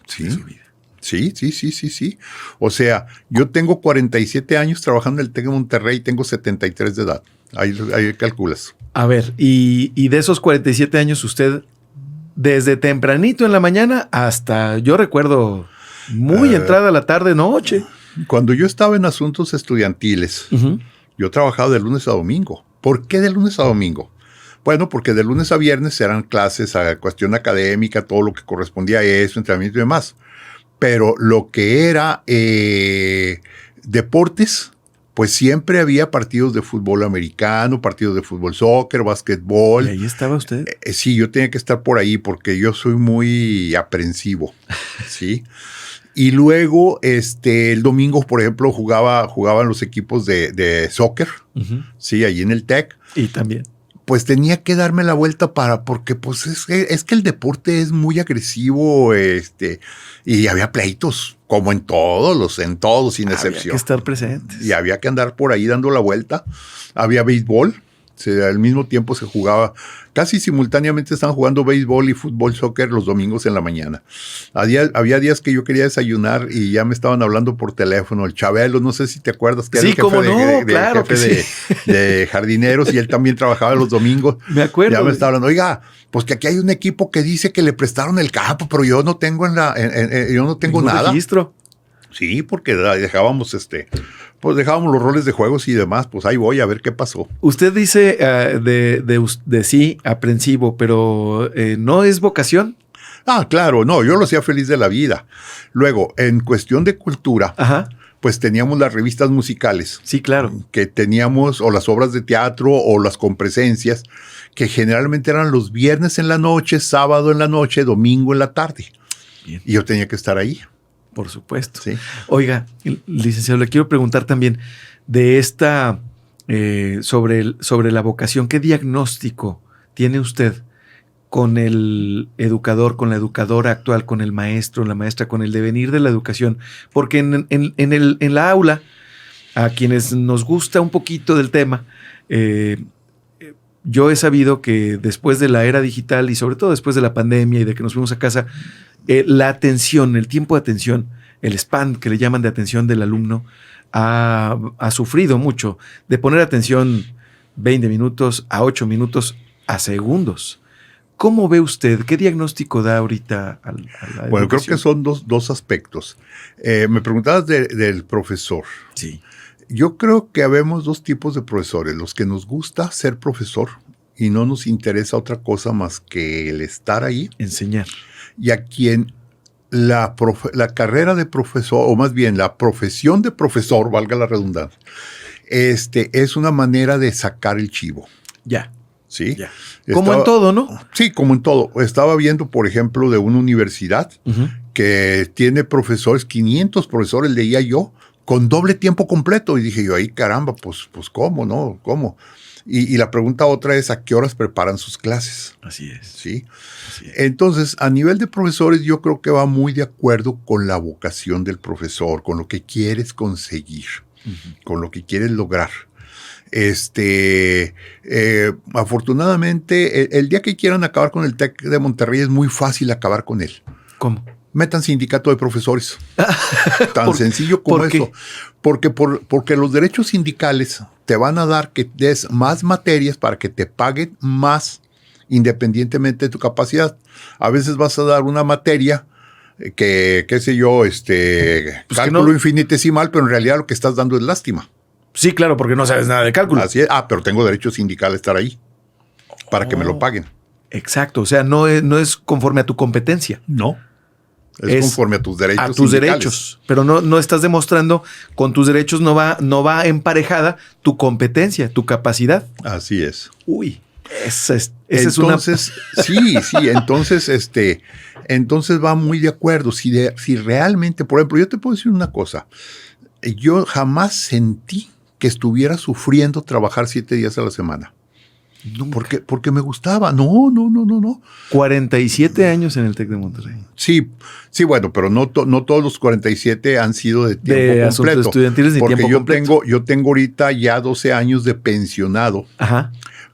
Sí. De su vida. Sí. O sea, yo tengo 47 años trabajando en el TEC de Monterrey y tengo 73 de edad. Ahí calculas. A ver, y de esos 47 años usted, desde tempranito en la mañana hasta, yo recuerdo, muy entrada la tarde, noche. Cuando yo estaba en asuntos estudiantiles, yo trabajaba de lunes a domingo. ¿Por qué de lunes a domingo? Bueno, porque de lunes a viernes eran clases a cuestión académica, todo lo que correspondía a eso, entrenamiento y demás. Pero lo que era deportes, pues siempre había partidos de fútbol americano, partidos de fútbol soccer, básquetbol. ¿Y ahí estaba usted? Sí, yo tenía que estar por ahí porque yo soy muy aprensivo, ¿sí? Y luego, el domingo, por ejemplo, jugaban los equipos de soccer, sí, allí en el TEC. Y también. Pues tenía que darme la vuelta porque pues es que el deporte es muy agresivo, y había pleitos, como en todos, sin excepción. Había que estar presentes. Y había que andar por ahí dando la vuelta. Había béisbol. Al mismo tiempo se jugaba, casi simultáneamente estaban jugando béisbol y fútbol, soccer los domingos en la mañana. Había días que yo quería desayunar y ya me estaban hablando por teléfono. El Chabelo, no sé si te acuerdas, que era el jefe de jardineros, y él también trabajaba los domingos. Me acuerdo. Ya me estaba hablando, oiga, pues que aquí hay un equipo que dice que le prestaron el campo, pero yo no tengo yo no tengo nada. Registro. Sí, porque dejábamos dejábamos los roles de juegos y demás, pues ahí voy a ver qué pasó. Usted dice de sí, aprensivo, pero ¿no es vocación? Ah, claro, no, yo lo hacía feliz de la vida. Luego, en cuestión de cultura, pues teníamos las revistas musicales. Sí, claro. Que teníamos, o las obras de teatro, o las compresencias, que generalmente eran los viernes en la noche, sábado en la noche, domingo en la tarde. Bien. Y yo tenía que estar ahí. Por supuesto. Sí. Oiga, licenciado, le quiero preguntar también de esta, sobre la vocación. ¿Qué diagnóstico tiene usted con el educador, con la educadora actual, con el maestro, la maestra, con el devenir de la educación? Porque en la aula, a quienes nos gusta un poquito del tema, yo he sabido que después de la era digital y sobre todo después de la pandemia y de que nos fuimos a casa, la atención, el tiempo de atención, el span que le llaman de atención del alumno, ha sufrido mucho de poner atención 20 minutos a 8 minutos a segundos. ¿Cómo ve usted? ¿Qué diagnóstico da ahorita a la educación? Bueno, creo que son dos aspectos. Me preguntabas del profesor. Sí. Yo creo que habemos dos tipos de profesores. Los que nos gusta ser profesor y no nos interesa otra cosa más que el estar ahí. Enseñar. Y a quien la carrera de profesor, o más bien la profesión de profesor, valga la redundancia, es una manera de sacar el chivo. Ya. ¿Sí? Ya. Como en todo, ¿no? Sí, como en todo. Estaba viendo, por ejemplo, de una universidad que tiene profesores, 500 profesores, leía yo, con doble tiempo completo. Y dije yo, ahí caramba, pues ¿cómo, no? ¿Cómo? Y la pregunta otra es, ¿a qué horas preparan sus clases? Así es. ¿Sí? Así es. Entonces, a nivel de profesores, yo creo que va muy de acuerdo con la vocación del profesor, con lo que quieres conseguir, con lo que quieres lograr. Afortunadamente, el día que quieran acabar con el TEC de Monterrey es muy fácil acabar con él. ¿Cómo? Metan sindicato de profesores. Tan sencillo como eso. Porque los derechos sindicales te van a dar que des más materias para que te paguen más independientemente de tu capacidad. A veces vas a dar una materia que, qué sé yo, pues cálculo infinitesimal, pero en realidad lo que estás dando es lástima. Sí, claro, porque no sabes nada de cálculo. Así es. Pero tengo derecho sindical a estar ahí para que me lo paguen. Exacto. O sea, no es conforme a tu competencia. No. Es conforme a tus derechos. A tus sindicales. derechos. Pero no estás demostrando, con tus derechos no va emparejada tu competencia, tu capacidad. Así es. Uy, esa es entonces, sí, entonces va muy de acuerdo. Si realmente, por ejemplo, yo te puedo decir una cosa. Yo jamás sentí que estuviera sufriendo trabajar 7 días a la semana. Porque me gustaba. No. 47 años en el TEC de Monterrey. Sí, bueno, pero no todos los 47 han sido de tiempo completo. Estudiantiles ni porque tiempo completo. Yo tengo ahorita ya 12 años de pensionado. Ajá.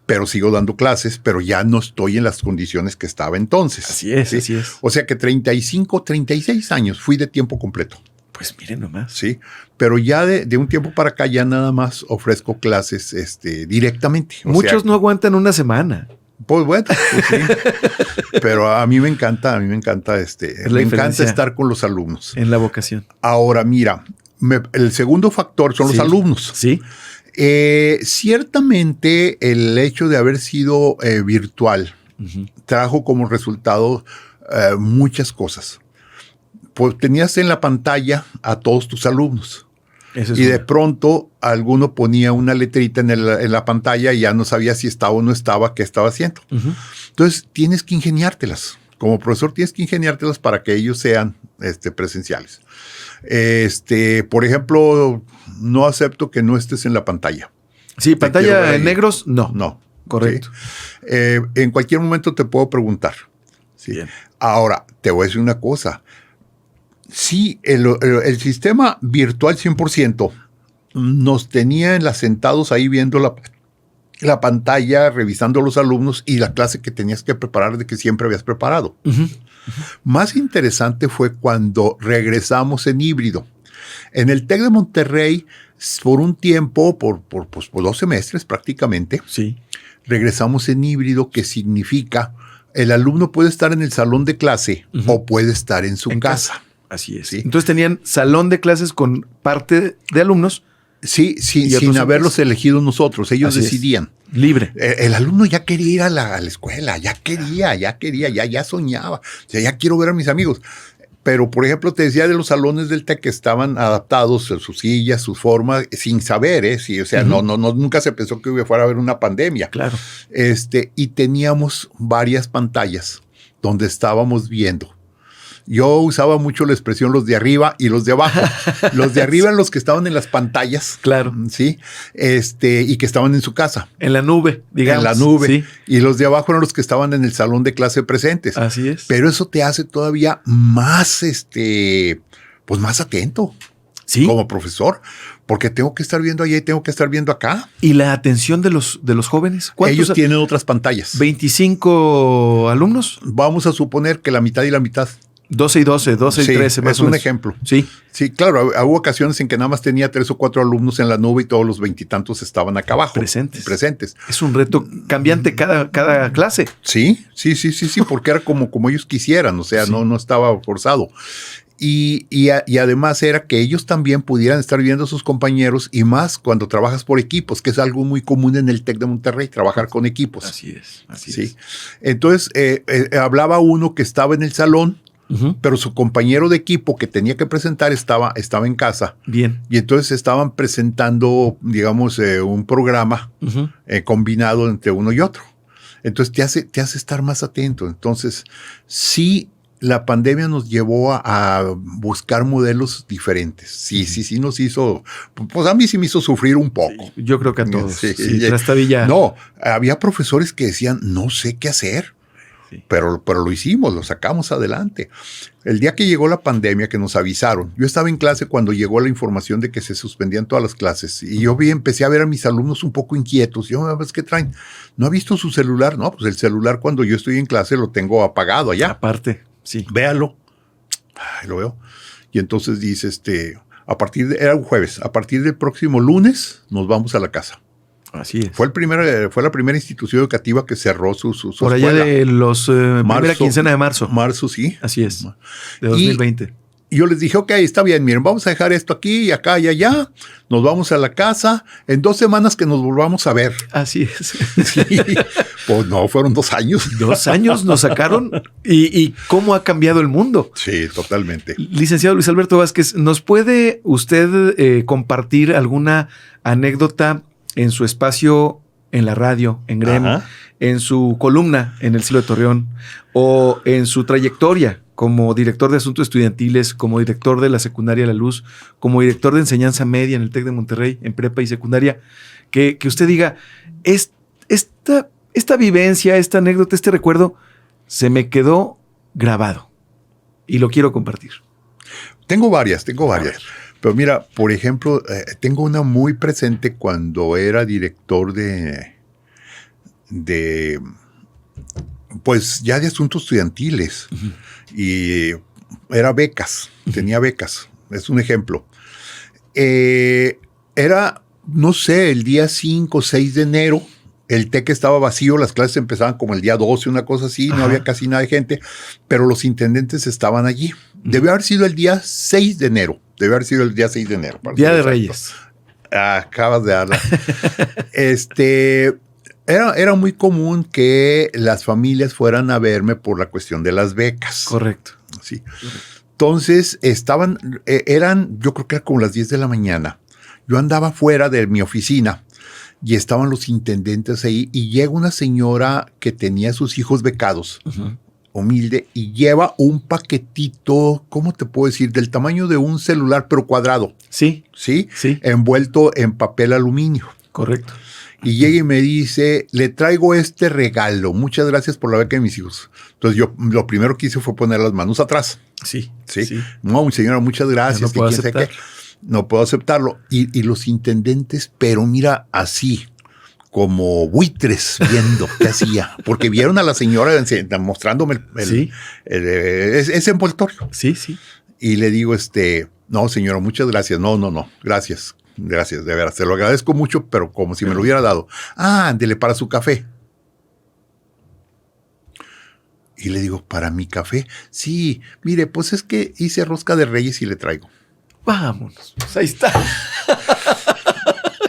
Pero sigo dando clases, pero ya no estoy en las condiciones que estaba entonces. Así es, ¿sí? Así es. O sea que 35, 36 años fui de tiempo completo. Pues miren nomás. Sí, pero ya de un tiempo para acá ya nada más ofrezco clases directamente. Muchos no aguantan una semana. Pues bueno, pues sí. Pero a mí me encanta, me encanta estar con los alumnos. En la vocación. Ahora, mira, el segundo factor son los alumnos. Sí. Ciertamente el hecho de haber sido virtual trajo como resultado muchas cosas. Pues tenías en la pantalla a todos tus alumnos. De pronto alguno ponía una letrita en la pantalla y ya no sabía si estaba o no estaba, qué estaba haciendo. Entonces tienes que ingeniártelas. Como profesor tienes que ingeniártelas para que ellos sean presenciales. Por ejemplo, no acepto que no estés en la pantalla. Sí, pantalla en negros, no. No. Correcto. ¿Sí? En cualquier momento te puedo preguntar. ¿Sí? Bien. Ahora, te voy a decir una cosa. Sí, el sistema virtual 100% nos tenía sentados ahí viendo la pantalla, revisando los alumnos y la clase que tenías que preparar de que siempre habías preparado. Más interesante fue cuando regresamos en híbrido. En el TEC de Monterrey, por un tiempo, por 2 semestres prácticamente, sí, regresamos en híbrido, que significa el alumno puede estar en el salón de clase o puede estar en su casa. Así es. ¿Sí? Entonces tenían salón de clases con parte de alumnos. Sí, sin haberlos elegido nosotros. Ellos decidían. Libre. El alumno ya quería ir a la escuela, ya soñaba. O sea, ya quiero ver a mis amigos. Pero, por ejemplo, te decía de los salones del TEC que estaban adaptados, sus sillas, sus formas, sin saber, sí, o sea, nunca se pensó que fuera a haber una pandemia. Claro. Y teníamos varias pantallas donde estábamos viendo. Yo usaba mucho la expresión los de arriba y los de abajo. Los de arriba eran los que estaban en las pantallas. Claro. Sí. Y que estaban en su casa. En la nube, digamos. En la nube. Sí. Y los de abajo eran los que estaban en el salón de clase presentes. Así es. Pero eso te hace todavía más, pues más atento. Sí. Como profesor. Porque tengo que estar viendo allá y tengo que estar viendo acá. ¿Y la atención de los jóvenes? Ellos tienen otras pantallas. 25 alumnos. Vamos a suponer que la mitad y la mitad. 12 y 12, 12 y 13 más o menos. Es un ejemplo. Sí. Sí, claro, hubo ocasiones en que nada más tenía 3 o 4 alumnos en la nube y todos los 20 y tantos estaban acá abajo. Presentes. Es un reto cambiante cada clase. Sí, porque era como ellos quisieran, o sea, no estaba forzado. Y además era que ellos también pudieran estar viendo a sus compañeros y más cuando trabajas por equipos, que es algo muy común en el TEC de Monterrey, trabajar con equipos. Así es. Entonces, hablaba uno que estaba en el salón, pero su compañero de equipo que tenía que presentar estaba en casa. Bien. Y entonces estaban presentando, digamos, un programa combinado entre uno y otro. Entonces te hace estar más atento. Entonces, sí, la pandemia nos llevó a buscar modelos diferentes. Sí nos hizo, pues a mí sí me hizo sufrir un poco. Sí, yo creo que a todos. Sí, trastabilla. No, había profesores que decían, no sé qué hacer. Sí. Pero lo hicimos, lo sacamos adelante. El día que llegó la pandemia, que nos avisaron, yo estaba en clase cuando llegó la información de que se suspendían todas las clases y yo empecé a ver a mis alumnos un poco inquietos. Yo, ¿qué traen? ¿No ha visto su celular? No, pues el celular cuando yo estoy en clase lo tengo apagado allá. Aparte, sí. Véalo. Ay, lo veo. Y entonces dice, era un jueves, a partir del próximo lunes nos vamos a la casa. Así es. Fue la primera institución educativa que cerró su por allá escuela. de los primera quincena de marzo. Marzo, sí. Así es. De 2020. yo les dije, ok, está bien, miren, vamos a dejar esto aquí y acá y allá, nos vamos a la casa, en 2 semanas que nos volvamos a ver. Así es. Sí, pues no, fueron 2 años. 2 años nos sacaron y cómo ha cambiado el mundo. Sí, totalmente. Licenciado Luis Alberto Vázquez, ¿nos puede usted compartir alguna anécdota en su espacio en la radio, en GREM, Ajá. en su columna en El Siglo de Torreón o en su trayectoria como director de asuntos estudiantiles, como director de la secundaria La Luz, como director de enseñanza media en el TEC de Monterrey, en prepa y secundaria, que usted diga, esta vivencia, esta anécdota, este recuerdo, se me quedó grabado y lo quiero compartir? Tengo varias. Pero mira, por ejemplo, tengo una muy presente cuando era director pues ya de asuntos estudiantiles. Uh-huh. Y era becas, tenía becas. Es un ejemplo. Era, no sé, el día 5 o 6 de enero. El TEC estaba vacío, las clases empezaban como el día 12, una cosa así, no había casi nada de gente, pero los intendentes estaban allí. Debió haber sido el día 6 de enero. Día de Reyes. Acabas de darla. Era muy común que las familias fueran a verme por la cuestión de las becas. Correcto. Sí. Entonces eran, yo creo que era como las 10 de la mañana. Yo andaba fuera de mi oficina y estaban los intendentes ahí y llega una señora que tenía a sus hijos becados, humilde, y lleva un paquetito, ¿cómo te puedo decir? Del tamaño de un celular, pero cuadrado. Sí. ¿Sí? Envuelto en papel aluminio. Correcto. Y llega y me dice, le traigo este regalo, muchas gracias por la beca de mis hijos. Entonces yo lo primero que hice fue poner las manos atrás. Sí. No, señora, muchas gracias. No puedo aceptarlo. Y los intendentes, pero mira, así, como buitres viendo qué hacía. Porque vieron a la señora mostrándome ese envoltorio. Sí. Y le digo, no, señora, muchas gracias. No, gracias. Gracias, de veras, te lo agradezco mucho, pero como si me lo hubiera dado. Ándele para su café. Y le digo, ¿para mi café? Sí, mire, pues es que hice rosca de Reyes y le traigo. Vámonos, pues ahí está.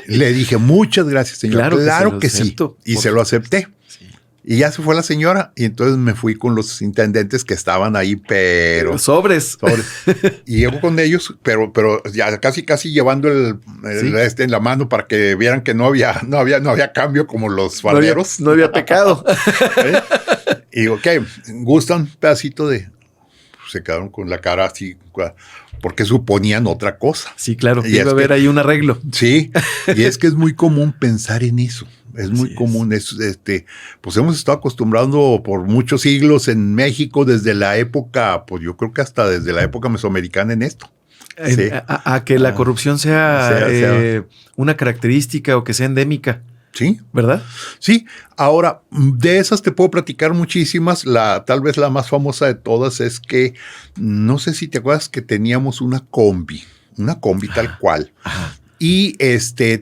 Le dije, muchas gracias, señor. Claro que sí. Y se lo acepté. Sí. Y ya se fue la señora y entonces me fui con los intendentes que estaban ahí, pero... Sobres. Y llego con ellos, pero ya casi llevando el en la mano para que vieran que no había cambio como los falderos. No había pecado. Y digo, ¿qué? ¿Gustan un pedacito de...? Se quedaron con la cara así, porque suponían otra cosa. Sí, claro, que iba a haber ahí un arreglo. Sí, y es que es muy común pensar en eso. Es muy común. Pues hemos estado acostumbrando por muchos siglos en México desde la época, pues yo creo que hasta desde la época mesoamericana en esto. Sí. A que la corrupción sea una característica o que sea endémica. Sí. ¿Verdad? Sí. Ahora, de esas te puedo platicar muchísimas. Tal vez la más famosa de todas es que, no sé si te acuerdas que teníamos una combi tal cual. Ajá. Y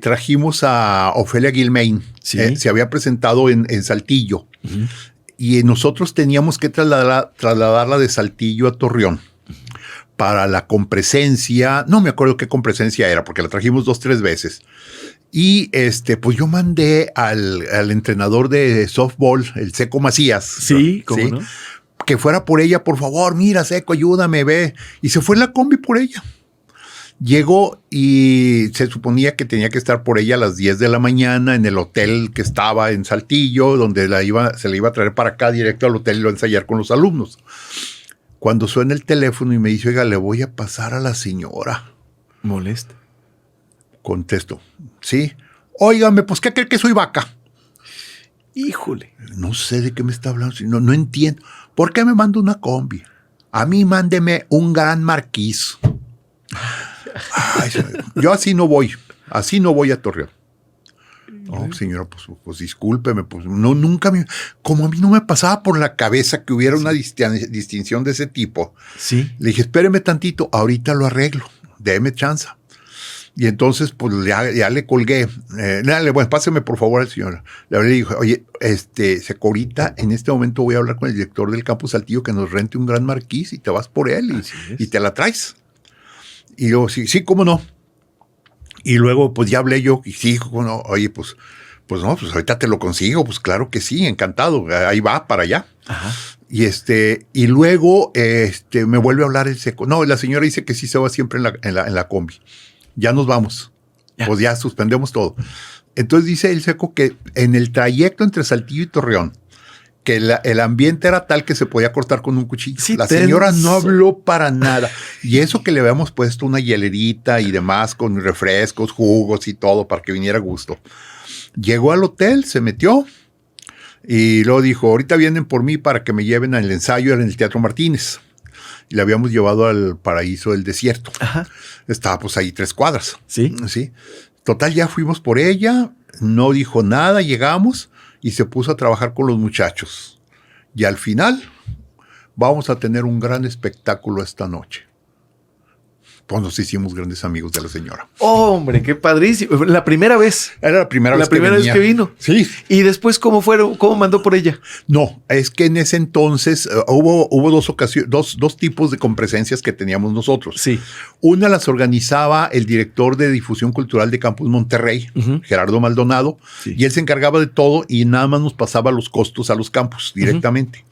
trajimos a Ofelia Guilmain. Sí. Se había presentado en Saltillo. Uh-huh. Y nosotros teníamos que trasladarla de Saltillo a Torreón. Para la compresencia, no me acuerdo qué compresencia era, porque la trajimos 2-3 veces. Y pues yo mandé al entrenador de softball, el Seco Macías. Sí, ¿cómo no? Que fuera por ella, por favor, mira, Seco, ayúdame, ve. Y se fue en la combi por ella. Llegó y se suponía que tenía que estar por ella a las 10 de la mañana en el hotel que estaba en Saltillo, donde se la iba a traer para acá directo al hotel y lo a ensayar con los alumnos. Cuando suena el teléfono y me dice, oiga, le voy a pasar a la señora. Molesta. Contesto, sí. Óigame, pues, ¿qué cree que soy vaca? Híjole. No sé de qué me está hablando. No entiendo. ¿Por qué me manda una combi? A mí mándeme un Gran Marquis. Ay, yo así no voy a Torreón. No, señora, pues discúlpeme, pues nunca como a mí no me pasaba por la cabeza que hubiera una distinción de ese tipo. Sí. Le dije, espéreme tantito, ahorita lo arreglo, déme chance. Y entonces, pues ya le colgué. Bueno, páseme por favor al señor. Le hablé y dije, oye, ahorita en este momento voy a hablar con el director del Campus Saltillo que nos rente un gran marquís y te vas por él y te la traes. Y yo, sí, cómo no. Y luego, pues ya hablé yo y sí, cómo no. Oye, pues ahorita te lo consigo. Pues claro que sí, encantado. Ahí va, para allá. Ajá. Y luego me vuelve a hablar el Seco. No, la señora dice que sí se va siempre en la combi. Ya nos vamos. Ya. Pues ya suspendemos todo. Entonces dice el Seco que en el trayecto entre Saltillo y Torreón, que el ambiente era tal que se podía cortar con un cuchillo. Sí, la señora no habló para nada. Y eso que le habíamos puesto una hielerita y demás con refrescos, jugos y todo para que viniera a gusto. Llegó al hotel, se metió y luego dijo, ahorita vienen por mí para que me lleven al ensayo en el Teatro Martínez. Y la habíamos llevado al Paraíso del Desierto. Ajá. Estaba pues ahí 3 cuadras. Sí. Total, ya fuimos por ella, no dijo nada, llegamos y se puso a trabajar con los muchachos. Y al final vamos a tener un gran espectáculo esta noche. Pues nos hicimos grandes amigos de la señora. Oh, hombre, qué padrísimo. La primera vez. Era la primera vez que vino. Sí. ¿Y después cómo mandó por ella? No, es que en ese entonces hubo dos tipos de compresencias que teníamos nosotros. Sí. Una las organizaba el director de difusión cultural de Campus Monterrey, Gerardo Maldonado, y él se encargaba de todo y nada más nos pasaba los costos a los campus directamente.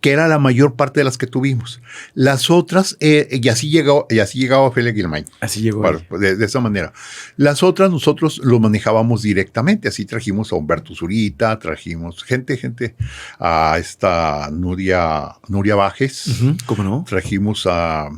Que era la mayor parte de las que tuvimos. Las otras, y así llegaba Ophelia Guilmain. Así llegó. De esa manera. Las otras nosotros lo manejábamos directamente. Así trajimos a Humberto Zurita, trajimos gente, a esta Nuria Bajes. ¿Cómo no? Trajimos a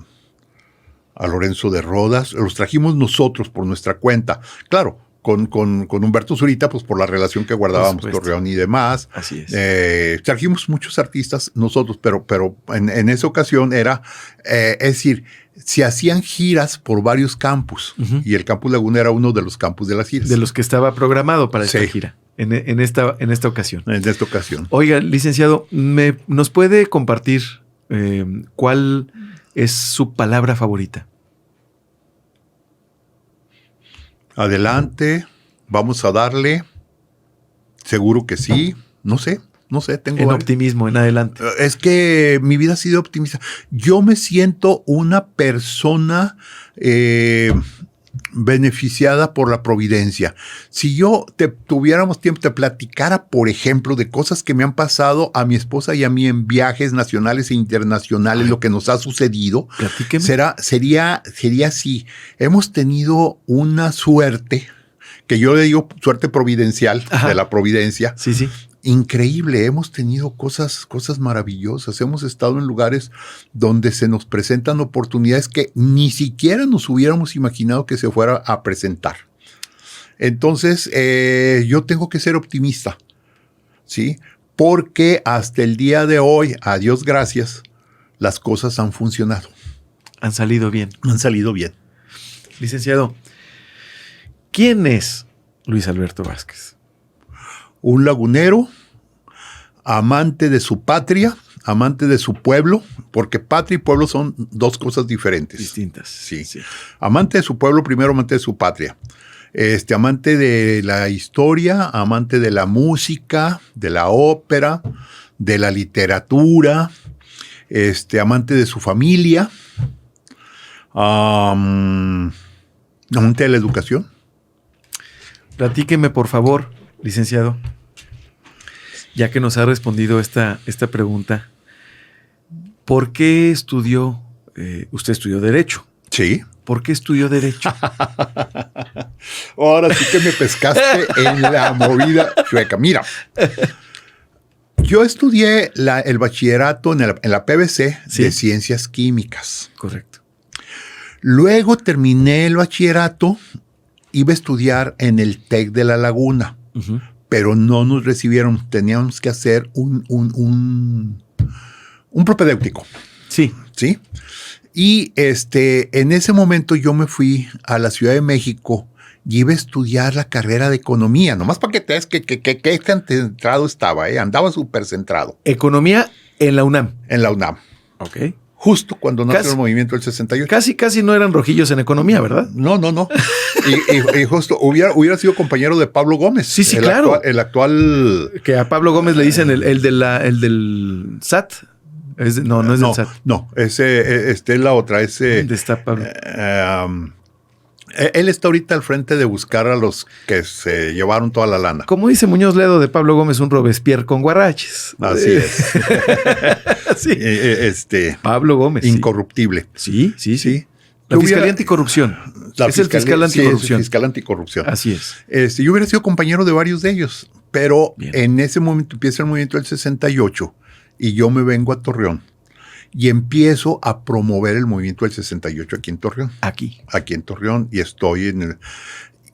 Lorenzo de Rodas. Los trajimos nosotros por nuestra cuenta. Claro, con Humberto Zurita, pues por la relación que guardábamos Torreón y demás. Así es. Trajimos muchos artistas nosotros, pero en esa ocasión era, es decir, se hacían giras por varios campus y el Campus Laguna era uno de los campus de las giras. De los que estaba programado para esta gira. En esta ocasión. En esta ocasión. Oiga, licenciado, ¿nos puede compartir cuál es su palabra favorita? Adelante, vamos a darle. Seguro que sí. No sé, tengo... En optimismo, en adelante. Es que mi vida ha sido optimista. Yo me siento una persona beneficiada por la providencia. Si tuviéramos tiempo, te platicara, por ejemplo, de cosas que me han pasado a mi esposa y a mí en viajes nacionales e internacionales, lo que nos ha sucedido, sería así. Hemos tenido una suerte, que yo le digo suerte providencial, de la providencia. Sí. Increíble, hemos tenido cosas maravillosas, hemos estado en lugares donde se nos presentan oportunidades que ni siquiera nos hubiéramos imaginado que se fuera a presentar. Entonces, yo tengo que ser optimista, ¿sí? Porque hasta el día de hoy, a Dios gracias, las cosas han funcionado. Han salido bien. Han salido bien. Licenciado, ¿quién es Luis Alberto Vázquez? Un lagunero, amante de su patria, amante de su pueblo, porque patria y pueblo son dos cosas diferentes. Distintas. Sí. Amante de su pueblo, primero amante de su patria. Amante de la historia, amante de la música, de la ópera, de la literatura, amante de su familia, amante de la educación. Platíqueme, por favor, licenciado, ya que nos ha respondido esta pregunta, ¿por qué estudió? Usted estudió Derecho. Sí. ¿Por qué estudió Derecho? Ahora sí que me pescaste en la movida chueca. Mira, yo estudié el bachillerato en la PBC de Ciencias Químicas. Correcto. Luego terminé el bachillerato, iba a estudiar en el TEC de La Laguna. Pero no nos recibieron. Teníamos que hacer un propedéutico. Sí. Y en ese momento yo me fui a la Ciudad de México y iba a estudiar la carrera de economía. Nomás para que te des que centrado estaba, andaba súper centrado. Economía en la UNAM. En la UNAM. Ok. justo cuando nació el movimiento del 68. Casi no eran rojillos en economía, ¿verdad? No. y justo hubiera sido compañero de Pablo Gómez. Sí, claro. El actual... Que a Pablo Gómez le dicen el del SAT. No es del SAT. No, ese es la otra. ¿Dónde está Pablo? Él está ahorita al frente de buscar a los que se llevaron toda la lana. Como dice Muñoz Ledo de Pablo Gómez, un Robespierre con guaraches. Así es. Sí. Pablo Gómez. Incorruptible. Sí. La Fiscalía Anticorrupción. Es el fiscal anticorrupción. Sí, el fiscal anticorrupción. Así es. Yo hubiera sido compañero de varios de ellos, pero Bien. En ese momento empieza el movimiento del 68 y yo me vengo a Torreón y empiezo a promover el movimiento del 68 aquí en Torreón. Aquí en Torreón y estoy en el...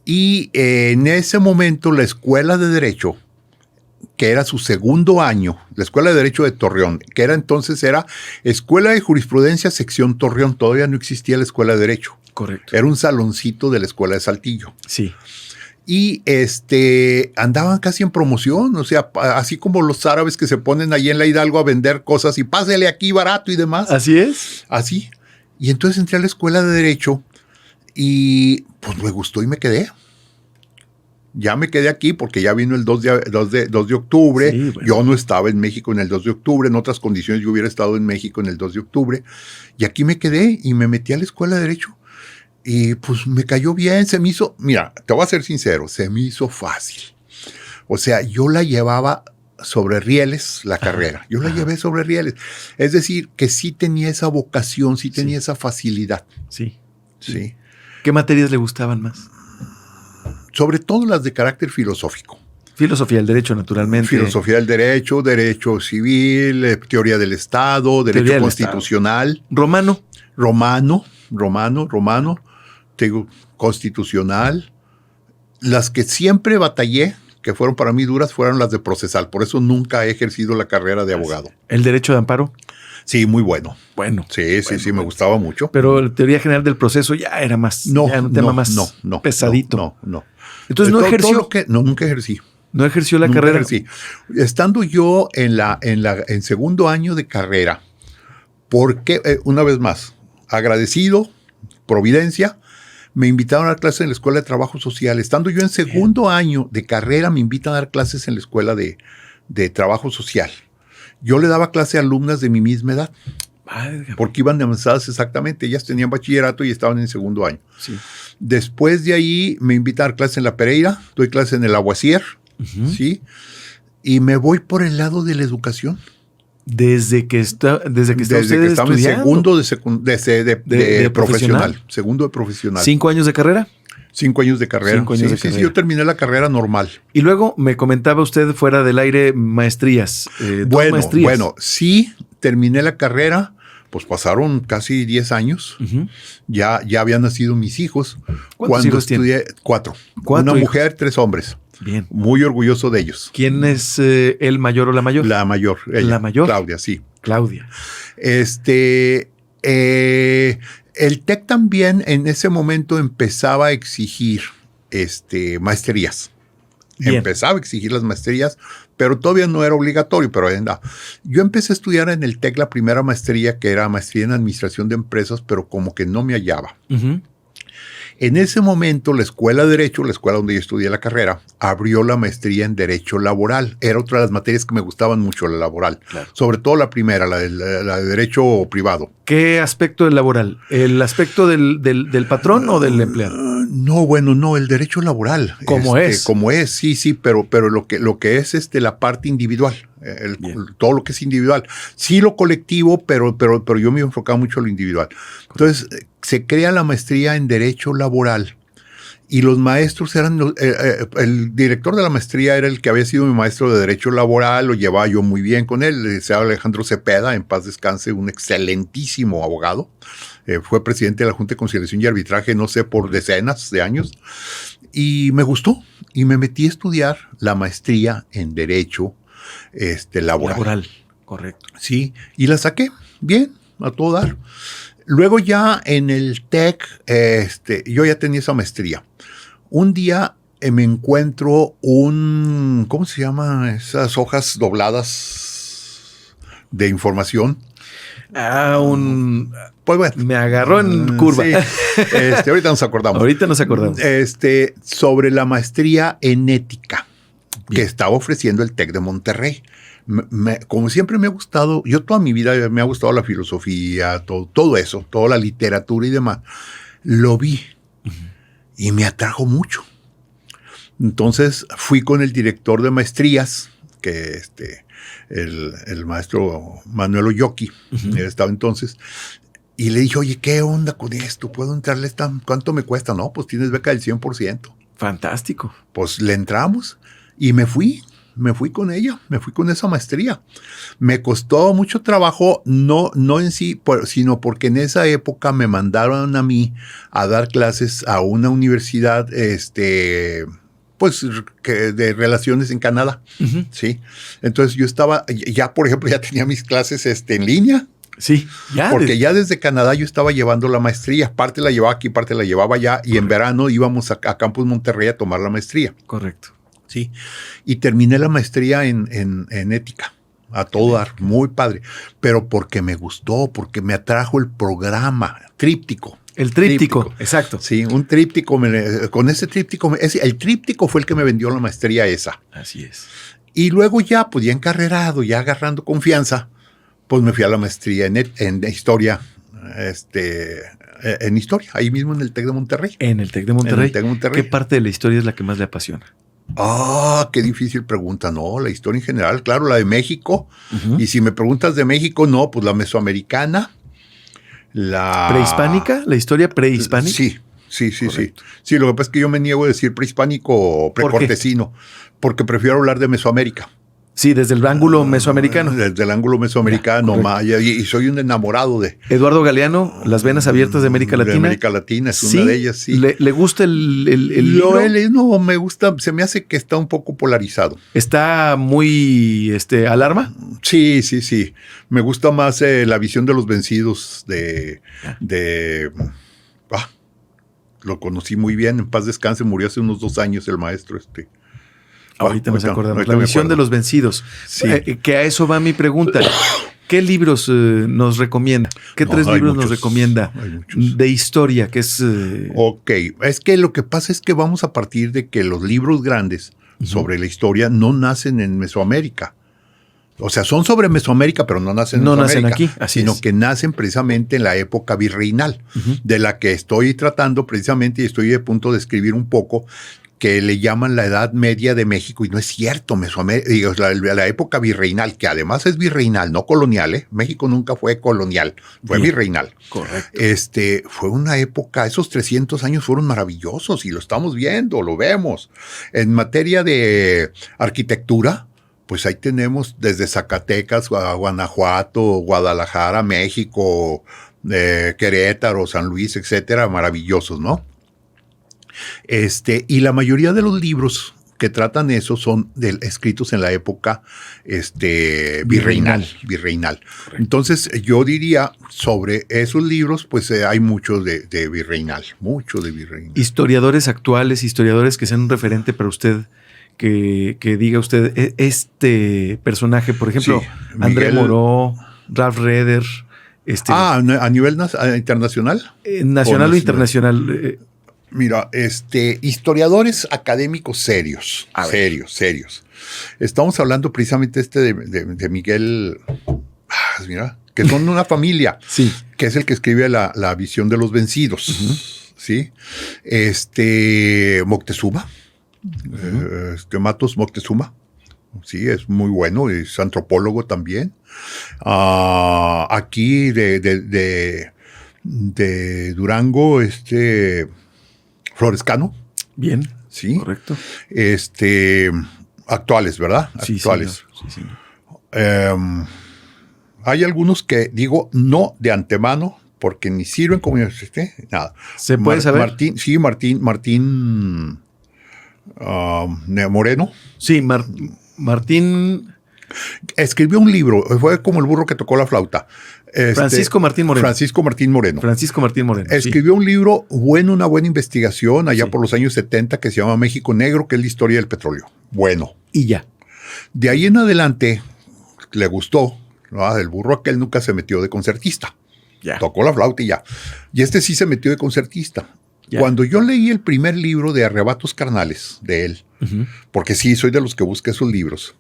Y en ese momento la Escuela de Derecho, que era su segundo año, la Escuela de Derecho de Torreón, que era Escuela de Jurisprudencia Sección Torreón, todavía no existía la Escuela de Derecho. Correcto. Era un saloncito de la Escuela de Saltillo. Sí. Y andaban casi en promoción, o sea, así como los árabes que se ponen ahí en la Hidalgo a vender cosas y pásele aquí barato y demás. Así es. Así. Y entonces entré a la Escuela de Derecho y pues me gustó y me quedé. Ya me quedé aquí porque ya vino el 2 de octubre. Sí, bueno. Yo no estaba en México en el 2 de octubre. En otras condiciones yo hubiera estado en México en el 2 de octubre. Y aquí me quedé y me metí a la Escuela de Derecho. Y pues me cayó bien, mira, te voy a ser sincero, se me hizo fácil. O sea, yo la llevaba sobre rieles, la carrera. Yo la llevé sobre rieles. Es decir, que sí tenía esa vocación, sí tenía esa facilidad. Sí. Sí. ¿Qué materias le gustaban más? Sobre todo las de carácter filosófico. Filosofía del derecho, naturalmente. Filosofía del derecho, derecho civil, teoría del Estado, derecho constitucional. Romano. Constitucional. Las que siempre batallé, que fueron para mí duras, fueron las de procesal. Por eso nunca he ejercido la carrera de abogado. ¿El derecho de amparo? Sí, muy bueno. Bueno. Sí, me gustaba mucho. Pero la teoría general del proceso ya era más. Un tema más pesadito. No. Entonces no ejerció. Nunca ejercí. No ejerció la carrera. Ejercí. Estando yo en segundo año de carrera, porque, una vez más, agradecido, Providencia, me invitaron a dar clases en la Escuela de Trabajo Social. Estando yo en segundo año de carrera, me invitan a dar clases en la Escuela de Trabajo Social. Yo le daba clase a alumnas de mi misma edad, porque iban avanzadas exactamente. Ellas tenían bachillerato y estaban en segundo año. Sí. Después de ahí me invitan a dar clases en la Pereira, doy clases en el Aguasier, ¿sí? Y me voy por el lado de la educación. Desde que estaba en segundo de profesional. Segundo de profesional. 5 años de carrera. 5 años de carrera. Sí, yo terminé la carrera normal. Y luego me comentaba usted fuera del aire maestrías. Bueno, sí, terminé la carrera, pues pasaron casi 10 años. Ya habían nacido mis hijos. ¿Cuántos hijos estudié? tiene? 4. 4 Una hijos. mujer, 3 hombres. Bien. Muy orgulloso de ellos. ¿Quién es el mayor o la mayor? La mayor. Ella, ¿La mayor? Claudia, sí. Claudia. El TEC también en ese momento empezaba a exigir maestrías. Bien. Empezaba a exigir las maestrías, pero todavía no era obligatorio. Pero yo empecé a estudiar en el TEC la primera maestría, que era maestría en administración de empresas, pero como que no me hallaba. En ese momento, la Escuela de Derecho, la escuela donde yo estudié la carrera, abrió la maestría en Derecho Laboral. Era otra de las materias que me gustaban mucho, la laboral. Claro. Sobre todo la primera, la de Derecho Privado. ¿Qué aspecto del laboral? ¿El aspecto del patrón o del empleado? No, el derecho laboral. ¿Cómo es? Como es, sí, pero lo que es la parte individual. Todo lo que es individual. Sí, lo colectivo, pero yo me enfocaba mucho en lo individual. Entonces, se crea la maestría en Derecho Laboral y los maestros eran... el director de la maestría era el que había sido mi maestro de Derecho Laboral, lo llevaba yo muy bien con él, se llama Alejandro Cepeda, en paz descanse, un excelentísimo abogado. Fue presidente de la Junta de Conciliación y Arbitraje, no sé, por decenas de años. Y me gustó y me metí a estudiar la maestría en Derecho Laboral. Laboral, correcto. Sí, y la saqué bien, a todo dar. Luego ya en el TEC, yo ya tenía esa maestría. Un día me encuentro ¿cómo se llama? Esas hojas dobladas. de información. Pues bueno, me agarró en curva. Sí. Ahorita nos acordamos. Sobre la maestría en ética que estaba ofreciendo el TEC de Monterrey. Como siempre me ha gustado, yo toda mi vida me ha gustado la filosofía, todo eso, toda la literatura y demás. Lo vi y me atrajo mucho. Entonces fui con el director de maestrías, que el maestro Manuel Oyoki, él estaba entonces, y le dije, oye, ¿qué onda con esto? ¿Puedo entrarle? ¿Cuánto me cuesta? No, pues tienes beca del 100%. Fantástico. Pues le entramos y me fui con ella, me fui con esa maestría. Me costó mucho trabajo, no en sí, sino porque en esa época me mandaron a mí a dar clases a una universidad, pues de relaciones en Canadá, ¿sí? Entonces yo estaba, ya por ejemplo, ya tenía mis clases en línea. Sí, ya. Porque ya desde Canadá yo estaba llevando la maestría. Parte la llevaba aquí, parte la llevaba allá. Correcto. Y en verano íbamos a Campus Monterrey a tomar la maestría. Correcto. Sí. Y terminé la maestría en ética. A todo dar. Muy padre. Pero porque me gustó, porque me atrajo el programa. Tríptico. El tríptico, exacto. Sí, un tríptico. Con ese tríptico, el tríptico fue el que me vendió la maestría esa. Así es. Y luego ya, pues ya encarrerado, ya agarrando confianza, pues me fui a la maestría en historia, en historia, ahí mismo en el TEC de Monterrey. En el TEC de Monterrey. ¿Qué parte de la historia es la que más le apasiona? Qué difícil pregunta. No, la historia en general, claro, la de México. Y si me preguntas de México, no, pues la mesoamericana. ¿Prehispánica? ¿La historia prehispánica? Sí. Sí, lo que pasa es que yo me niego a decir prehispánico o precortesino, porque prefiero hablar de Mesoamérica. Sí, desde el ángulo mesoamericano. Desde el ángulo mesoamericano, y soy un enamorado de... Eduardo Galeano, Las venas abiertas de América Latina. De América Latina, es una de ellas, sí. ¿Le gusta el libro? No, me gusta, se me hace que está un poco polarizado. ¿Está muy alarma? Sí. Me gusta más la visión de los vencidos lo conocí muy bien, en paz descanse, murió hace unos 2 años el maestro Ahorita nos acordamos. La visión de los vencidos. Sí. Que a eso va mi pregunta. ¿Qué libros nos recomienda? ¿Qué 3 libros nos recomienda de historia? Que es. Ok, es que lo que pasa es que vamos a partir de que los libros grandes sobre la historia no nacen en Mesoamérica. O sea, son sobre Mesoamérica, pero no nacen en Mesoamérica. No nacen aquí, sino que nacen precisamente en la época virreinal, de la que estoy tratando precisamente y estoy a punto de escribir un poco, que le llaman la Edad Media de México, y no es cierto, Mesoamérica, la época virreinal, que además es virreinal, no colonial, México nunca fue colonial, fue virreinal. Correcto. Fue una época, esos 300 años fueron maravillosos y lo estamos viendo, lo vemos. En materia de arquitectura, pues ahí tenemos desde Zacatecas, Guanajuato, Guadalajara, México, Querétaro, San Luis, etcétera, maravillosos, ¿no? Y la mayoría de los libros que tratan eso son escritos en la época virreinal. Entonces, yo diría sobre esos libros, pues hay mucho de virreinal, Historiadores actuales, historiadores que sean un referente para usted, que diga usted, este personaje, por ejemplo, sí, André Moró, Ralph Reder. ¿A nivel internacional? Nacional o internacional. Mira, historiadores académicos serios. Estamos hablando precisamente de Miguel, mira, que son una familia, sí, que es el que escribe la visión de los vencidos, ¿sí? Moctezuma, Matos Moctezuma, sí, es muy bueno, es antropólogo también. Aquí de Durango, Flores Cano. Bien. Sí. Correcto. Actuales, ¿verdad? Sí, actuales. Sí. Hay algunos que digo no de antemano, porque ni sirven como nada. ¿Se puede saber? Martín Moreno. Sí, Martín. Escribió un libro, fue como el burro que tocó la flauta. Francisco Martín Moreno. Escribió un libro bueno, una buena investigación allá por los años 70 que se llama México Negro, que es la historia del petróleo. Bueno. Y ya. De ahí en adelante le gustó, ¿no? El burro aquel nunca se metió de concertista. Ya. Tocó la flauta y ya. Y este sí se metió de concertista. Ya. Cuando yo leí el primer libro de Arrebatos Carnales de él, porque sí, soy de los que busca esos libros,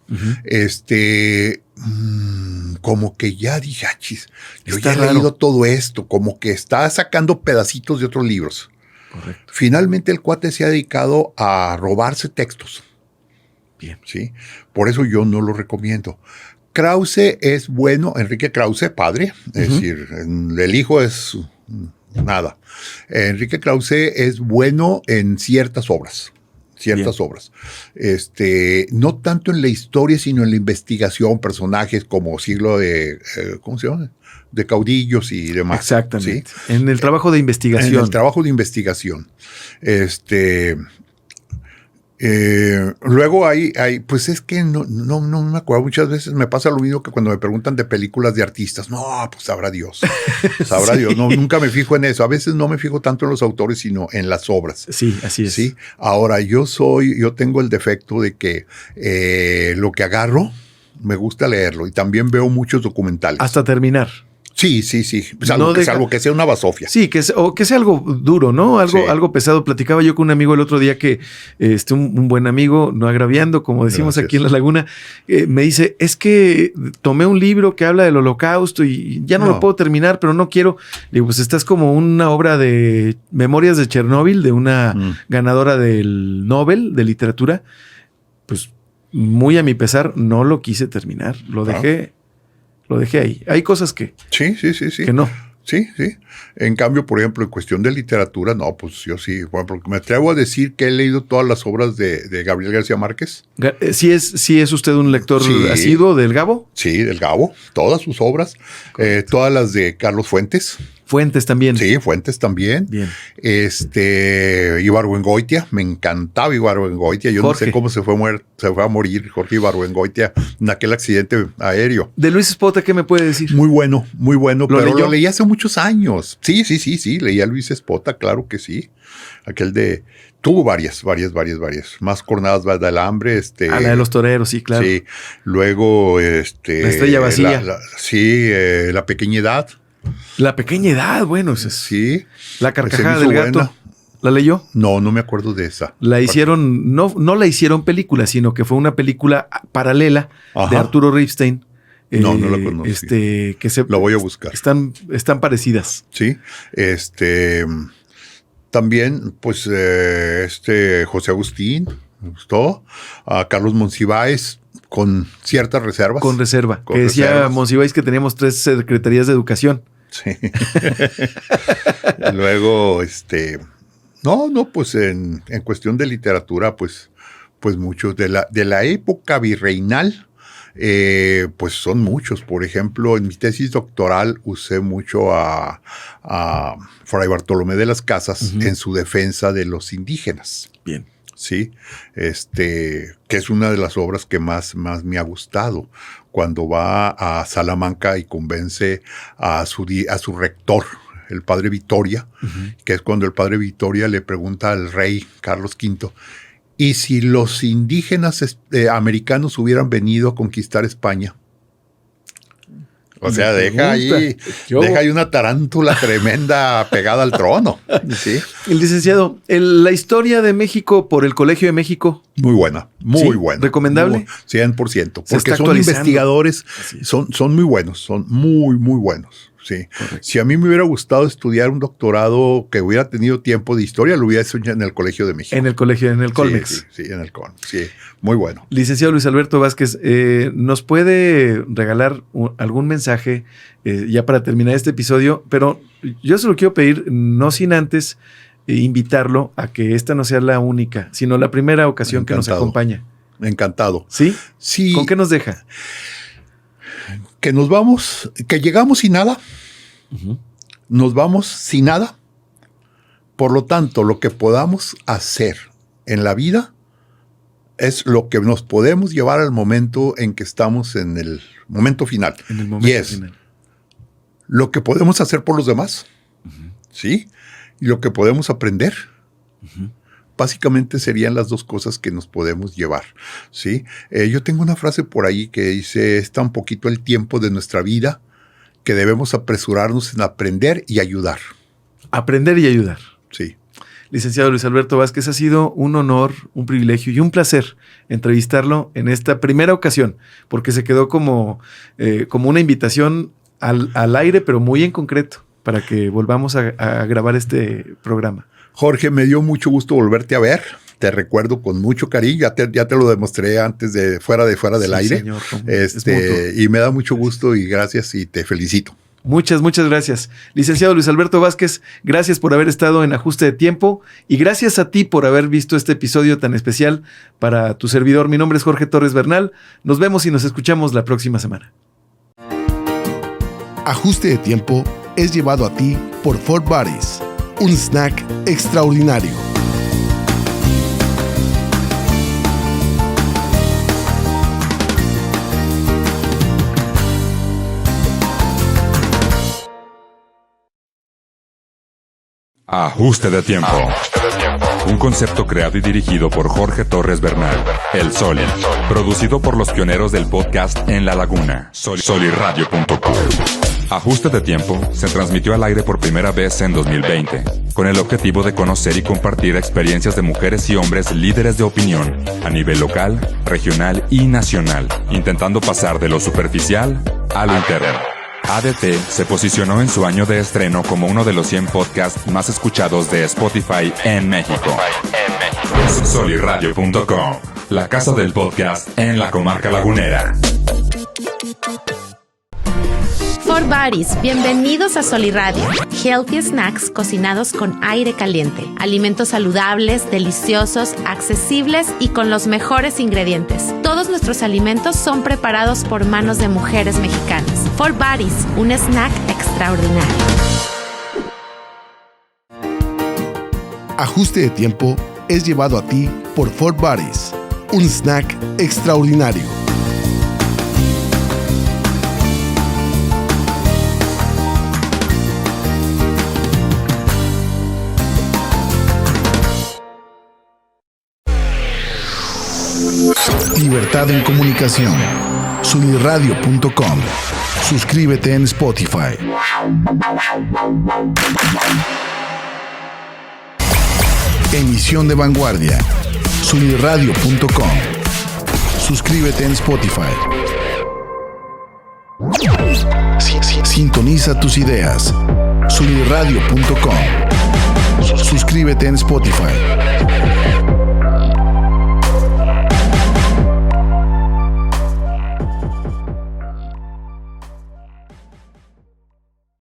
como que ya dije, chis, yo ya he leído todo esto, como que está sacando pedacitos de otros libros. Correcto. Finalmente el cuate se ha dedicado a robarse textos. Bien. ¿Sí? Por eso yo no lo recomiendo. Krause es bueno, Enrique Krause, padre, es decir, el hijo es nada. Enrique Krause es bueno en ciertas obras. No tanto en la historia, sino en la investigación, personajes como siglo de, ¿cómo se llama? De caudillos y demás. Exactamente. ¿Sí? En el trabajo de investigación. En el trabajo de investigación. Luego hay, pues es que no me acuerdo, muchas veces me pasa lo mismo que cuando me preguntan de películas de artistas. No, pues sabrá Dios. Sabrá Dios. No, nunca me fijo en eso. A veces no me fijo tanto en los autores, sino en las obras. Sí, así es. ¿Sí? Ahora, yo tengo el defecto de que lo que agarro, me gusta leerlo. Y también veo muchos documentales. Hasta terminar. Sí. Salvo que sea una basofia. Sí, que sea algo duro, ¿no? Algo pesado. Platicaba yo con un amigo el otro día que, un buen amigo, no agraviando, como decimos Gracias. aquí en La Laguna, me dice, es que tomé un libro que habla del Holocausto y ya no lo puedo terminar, pero no quiero. Le digo, pues estás como una obra de Memorias de Chernóbil, de una ganadora del Nobel de literatura. Pues muy a mi pesar, no lo quise terminar. Lo dejé ahí. Hay cosas que... Sí. Que no. Sí. En cambio, por ejemplo, en cuestión de literatura, no, pues yo sí. Bueno, me atrevo a decir que he leído todas las obras de Gabriel García Márquez. ¿Sí es usted un lector asiduo del Gabo? Sí, del Gabo. Todas sus obras. Todas las de Carlos Fuentes. Fuentes también. Sí, Fuentes también. Bien. Ibargüengoitia, me encantaba Ibargüengoitia. Yo Jorge. no sé cómo se fue a morir Jorge Ibargüengoitia en aquel accidente aéreo. De Luis Espota, ¿qué me puede decir? Muy bueno, pero leyó? lo leí hace muchos años. Sí, leí a Luis Espota, claro que sí. Aquel tuvo varias. Más Jornadas del Hambre. La de los toreros, sí, claro. Sí. Luego, La Estrella Vacía. La Pequeña Edad. La Pequeña Edad, bueno, Sí. La Carcajada del Gato. Buena. ¿La leyó? No me acuerdo de esa. La hicieron, no la hicieron película, sino que fue una película paralela de Arturo Ripstein. No la conocí. Lo voy a buscar. Están parecidas. Sí. También, pues, José Agustín, me gustó. A Carlos Monsiváis, con ciertas reservas. Con reserva. Con que decía reservas. Monsiváis que teníamos 3 secretarías de educación. Sí. Luego, pues en cuestión de literatura, pues muchos de la época virreinal, pues son muchos. Por ejemplo, en mi tesis doctoral usé mucho a Fray Bartolomé de las Casas en su defensa de los indígenas. Bien. Sí, que es una de las obras que más me ha gustado, cuando va a Salamanca y convence a su rector, el padre Vitoria, que es cuando el padre Vitoria le pregunta al rey Carlos V, ¿y si los indígenas americanos hubieran venido a conquistar España? O sea, deja ahí una tarántula tremenda pegada al trono. ¿Sí? El licenciado, la historia de México por el Colegio de México. Muy buena, muy buena. ¿Recomendable? 100%. Porque son investigadores, son muy buenos, son muy buenos. Sí. Correcto. Si a mí me hubiera gustado estudiar un doctorado que hubiera tenido tiempo de historia, lo hubiera hecho en el Colegio de México. En el Colmex. Sí, en el Colmex. Sí, muy bueno. Licenciado Luis Alberto Vázquez, ¿nos puede regalar algún mensaje ya para terminar este episodio? Pero yo se lo quiero pedir, no sin antes invitarlo a que esta no sea la única, sino la primera ocasión que nos acompaña. Encantado. ¿Sí? Sí. ¿Con qué nos deja? Que nos vamos, que llegamos sin nada, nos vamos sin nada. Por lo tanto, lo que podamos hacer en la vida es lo que nos podemos llevar al momento en que estamos en el momento final. En el momento final. Lo que podemos hacer por los demás, ¿sí? Y lo que podemos aprender, Básicamente serían las dos cosas que nos podemos llevar, ¿sí? Yo tengo una frase por ahí que dice, es tan poquito el tiempo de nuestra vida que debemos apresurarnos en aprender y ayudar. Aprender y ayudar. Sí. Licenciado Luis Alberto Vázquez, ha sido un honor, un privilegio y un placer entrevistarlo en esta primera ocasión, porque se quedó como una invitación al aire, pero muy en concreto, para que volvamos a grabar este programa. Jorge, me dio mucho gusto volverte a ver. Te recuerdo con mucho cariño. Ya te lo demostré antes de fuera del aire. Señor, y me da mucho gusto y gracias y te felicito. Muchas gracias. Licenciado Luis Alberto Vázquez, gracias por haber estado en Ajuste de Tiempo y gracias a ti por haber visto este episodio tan especial para tu servidor. Mi nombre es Jorge Torres Bernal. Nos vemos y nos escuchamos la próxima semana. Ajuste de Tiempo es llevado a ti por Fort Buddies, un snack extraordinario. Ajuste de Tiempo. Un concepto creado y dirigido por Jorge Torres Bernal, El Soli. Producido por los pioneros del podcast en La Laguna, soliradio.com. Ajuste de Tiempo se transmitió al aire por primera vez en 2020, con el objetivo de conocer y compartir experiencias de mujeres y hombres líderes de opinión a nivel local, regional y nacional, intentando pasar de lo superficial a lo interno. ADT se posicionó en su año de estreno como uno de los 100 podcasts más escuchados de Spotify en México. Soliradio.com, la casa del podcast en la comarca lagunera. Fort Buddies, bienvenidos a Soliradio. Healthy snacks cocinados con aire caliente. Alimentos saludables, deliciosos, accesibles y con los mejores ingredientes. Todos nuestros alimentos son preparados por manos de mujeres mexicanas. Fort Buddies, un snack extraordinario. Ajuste de Tiempo es llevado a ti por Fort Buddies, un snack extraordinario. Libertad en comunicación. Soliradio.com. Suscríbete en Spotify. Emisión de vanguardia. Soliradio.com. Suscríbete en Spotify. Sintoniza tus ideas. Soliradio.com. Suscríbete en Spotify.